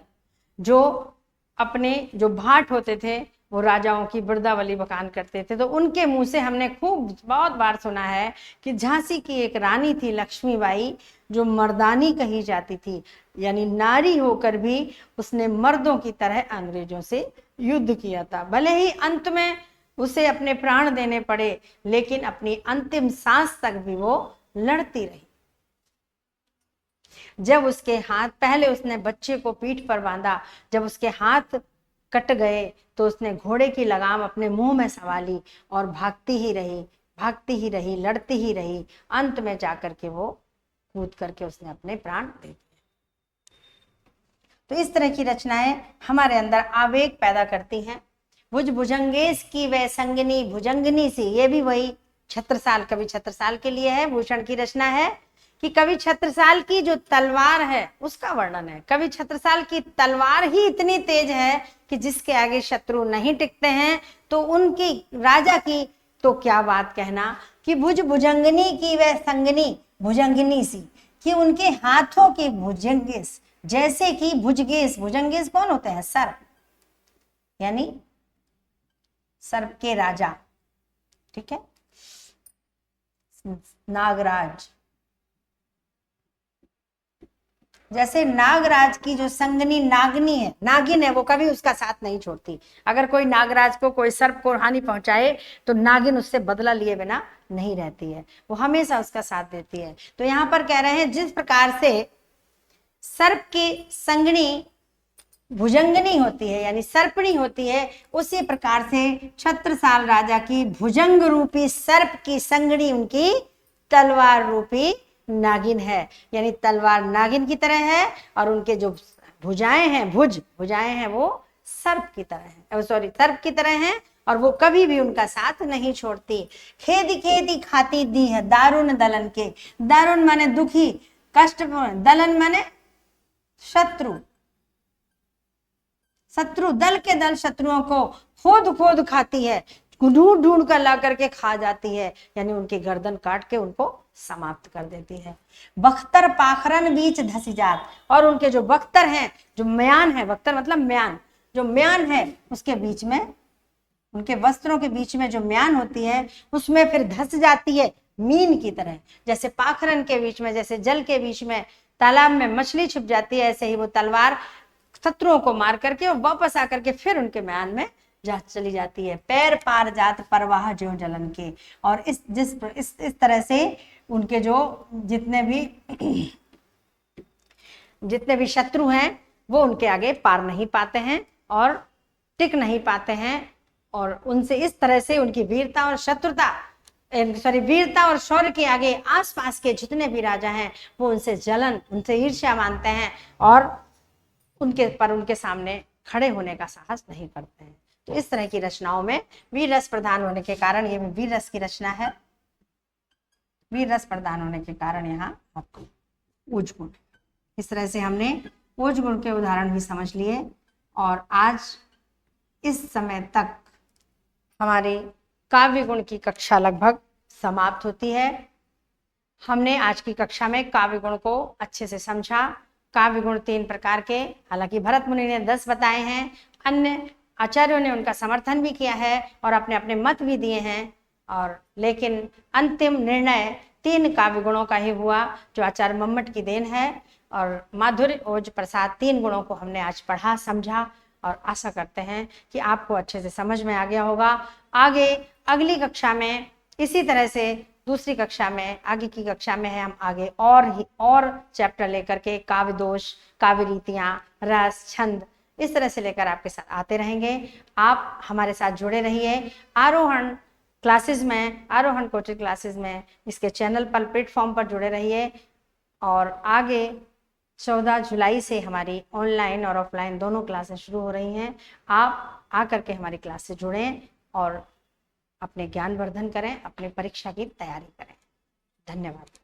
जो अपने जो भाट होते थे वो राजाओं की बिरदावली बखान करते थे। तो उनके मुंह से हमने खूब बहुत बार सुना है कि झांसी की एक रानी थी लक्ष्मीबाई, जो मर्दानी कही जाती थी, यानी नारी होकर भी उसने मर्दों की तरह अंग्रेजों से युद्ध किया था। भले ही अंत में उसे अपने प्राण देने पड़े, लेकिन अपनी अंतिम सांस तक भी वो लड़ती रही। जब उसके हाथ, पहले उसने बच्चे को पीठ पर बांधा, जब उसके हाथ कट गए तो उसने घोड़े की लगाम अपने मुंह में संभाली और भागती ही रही, लड़ती ही रही। अंत में जाकर के वो कूद करके उसने अपने प्राण दे दिए। तो इस तरह की रचनाएं हमारे अंदर आवेग पैदा करती हैं, भुज भुजंगेश की वह संगनी भुजंगनी सी, ये भी वही छत्रसाल, कवि छत्रसाल के लिए है। भूषण की रचना है कि कवि छत्रसाल की जो तलवार है उसका वर्णन है। कवि छत्रसाल की तलवार ही इतनी तेज है कि जिसके आगे शत्रु नहीं टिकते हैं। तो उनकी राजा की तो क्या बात कहना कि भुज भुजंगनी की वह संगनी भुजंगनी सी, कि उनके हाथों की भुजंगेश जैसे कि भुजगेश, भुजंगेश कौन होते हैं? सर्प, यानी सर्प के राजा, ठीक है, नागराज। जैसे नागराज की जो संगनी नागनी है, नागिन है, वो कभी उसका साथ नहीं छोड़ती। अगर कोई नागराज को, कोई सर्प को हानि पहुंचाए तो नागिन उससे बदला लिए बिना नहीं रहती है, वो हमेशा उसका साथ देती है। तो यहां पर कह रहे हैं जिस प्रकार से सर्प की संगनी भुजंगनी होती है यानी सर्पणी होती है, उसी प्रकार से छत्रसाल राजा की भुजंग रूपी सर्प की संगनी उनकी तलवार रूपी नागिन है। यानी तलवार नागिन की तरह है और उनके जो भुजाएं हैं, भुजाएं हैं वो सर्प की तरह है, सॉरी सर्प की तरह हैं, और वो कभी भी उनका साथ नहीं छोड़ती। खेदी खेदी खाती दी है दारुण दलन के, दारुण माने दुखी, कष्टपूर्ण, दलन माने शत्रु, शत्रु दल के दल शत्रुओं को खोद खोद खाती है, ढूंढ ढूंढ कर ला करके खा जाती है, यानी उनकी गर्दन काट के उनको समाप्त कर देती है। बख्तर पाखरन बीच धसी जात, और उनके जो बख्तर हैं, जो म्यान है, बख्तर मतलब म्यान, जो म्यान है उसके बीच में, उनके वस्त्रों के बीच में जो म्यान होती है उसमें फिर धस जाती है मीन की तरह। जैसे पाखरन के बीच में, जैसे जल के बीच में तालाब में मछली छुप जाती है, ऐसे ही वो तलवार शत्रुओं को मार करके और वापस आकर के फिर उनके म्यान में जा चली जाती है। पैर पार जात परवाह ज्यों जलन के, और इस तरह से उनके जो जितने भी शत्रु हैं वो उनके आगे पार नहीं पाते हैं और टिक नहीं पाते हैं, और उनसे इस तरह से उनकी वीरता और शत्रुता, वीरता और शौर्य के आगे आसपास के जितने भी राजा हैं वो उनसे जलन, उनसे ईर्ष्या मानते हैं और उनके सामने खड़े होने का साहस नहीं करते हैं। तो इस तरह की रचनाओं में वीर रस प्रधान होने के कारण, ये वीर रस की रचना है, वीर रस प्रधान होने के कारण यहाँ आपको ओज गुण, इस तरह से हमने ओज गुण के उदाहरण भी समझ लिए। और आज इस समय तक हमारी काव्य गुण की कक्षा लगभग समाप्त होती है। हमने आज की कक्षा में काव्य गुण को अच्छे से समझा। काव्य गुण 3 प्रकार के, हालांकि भरत मुनि ने 10 बताए हैं, अन्य आचार्यों ने उनका समर्थन भी किया है और अपने अपने मत भी दिए हैं, और लेकिन अंतिम निर्णय 3 काव्य गुणों का ही हुआ, जो आचार्य मम्मट की देन है। और माधुर्य, ओज, प्रसाद 3 गुणों को हमने आज पढ़ा, समझा, और आशा करते हैं कि आपको अच्छे से समझ में आ गया होगा। आगे अगली कक्षा में इसी तरह से, दूसरी कक्षा में, आगे की कक्षा में है, हम आगे और चैप्टर लेकर के काव्य दोष, काव्य रीतियां, रस, छंद, इस तरह से लेकर आपके साथ आते रहेंगे। आप हमारे साथ जुड़े रहिए। आरोहण क्लासेस में, आरोहण कोचिंग क्लासेस में, इसके चैनल पर, प्लेटफॉर्म पर जुड़े रहिए। और आगे 14 जुलाई से हमारी ऑनलाइन और ऑफलाइन दोनों क्लासेस शुरू हो रही हैं। आप आकर के हमारी क्लास से जुड़ें और अपने ज्ञान वर्धन करें, अपनी परीक्षा की तैयारी करें। धन्यवाद।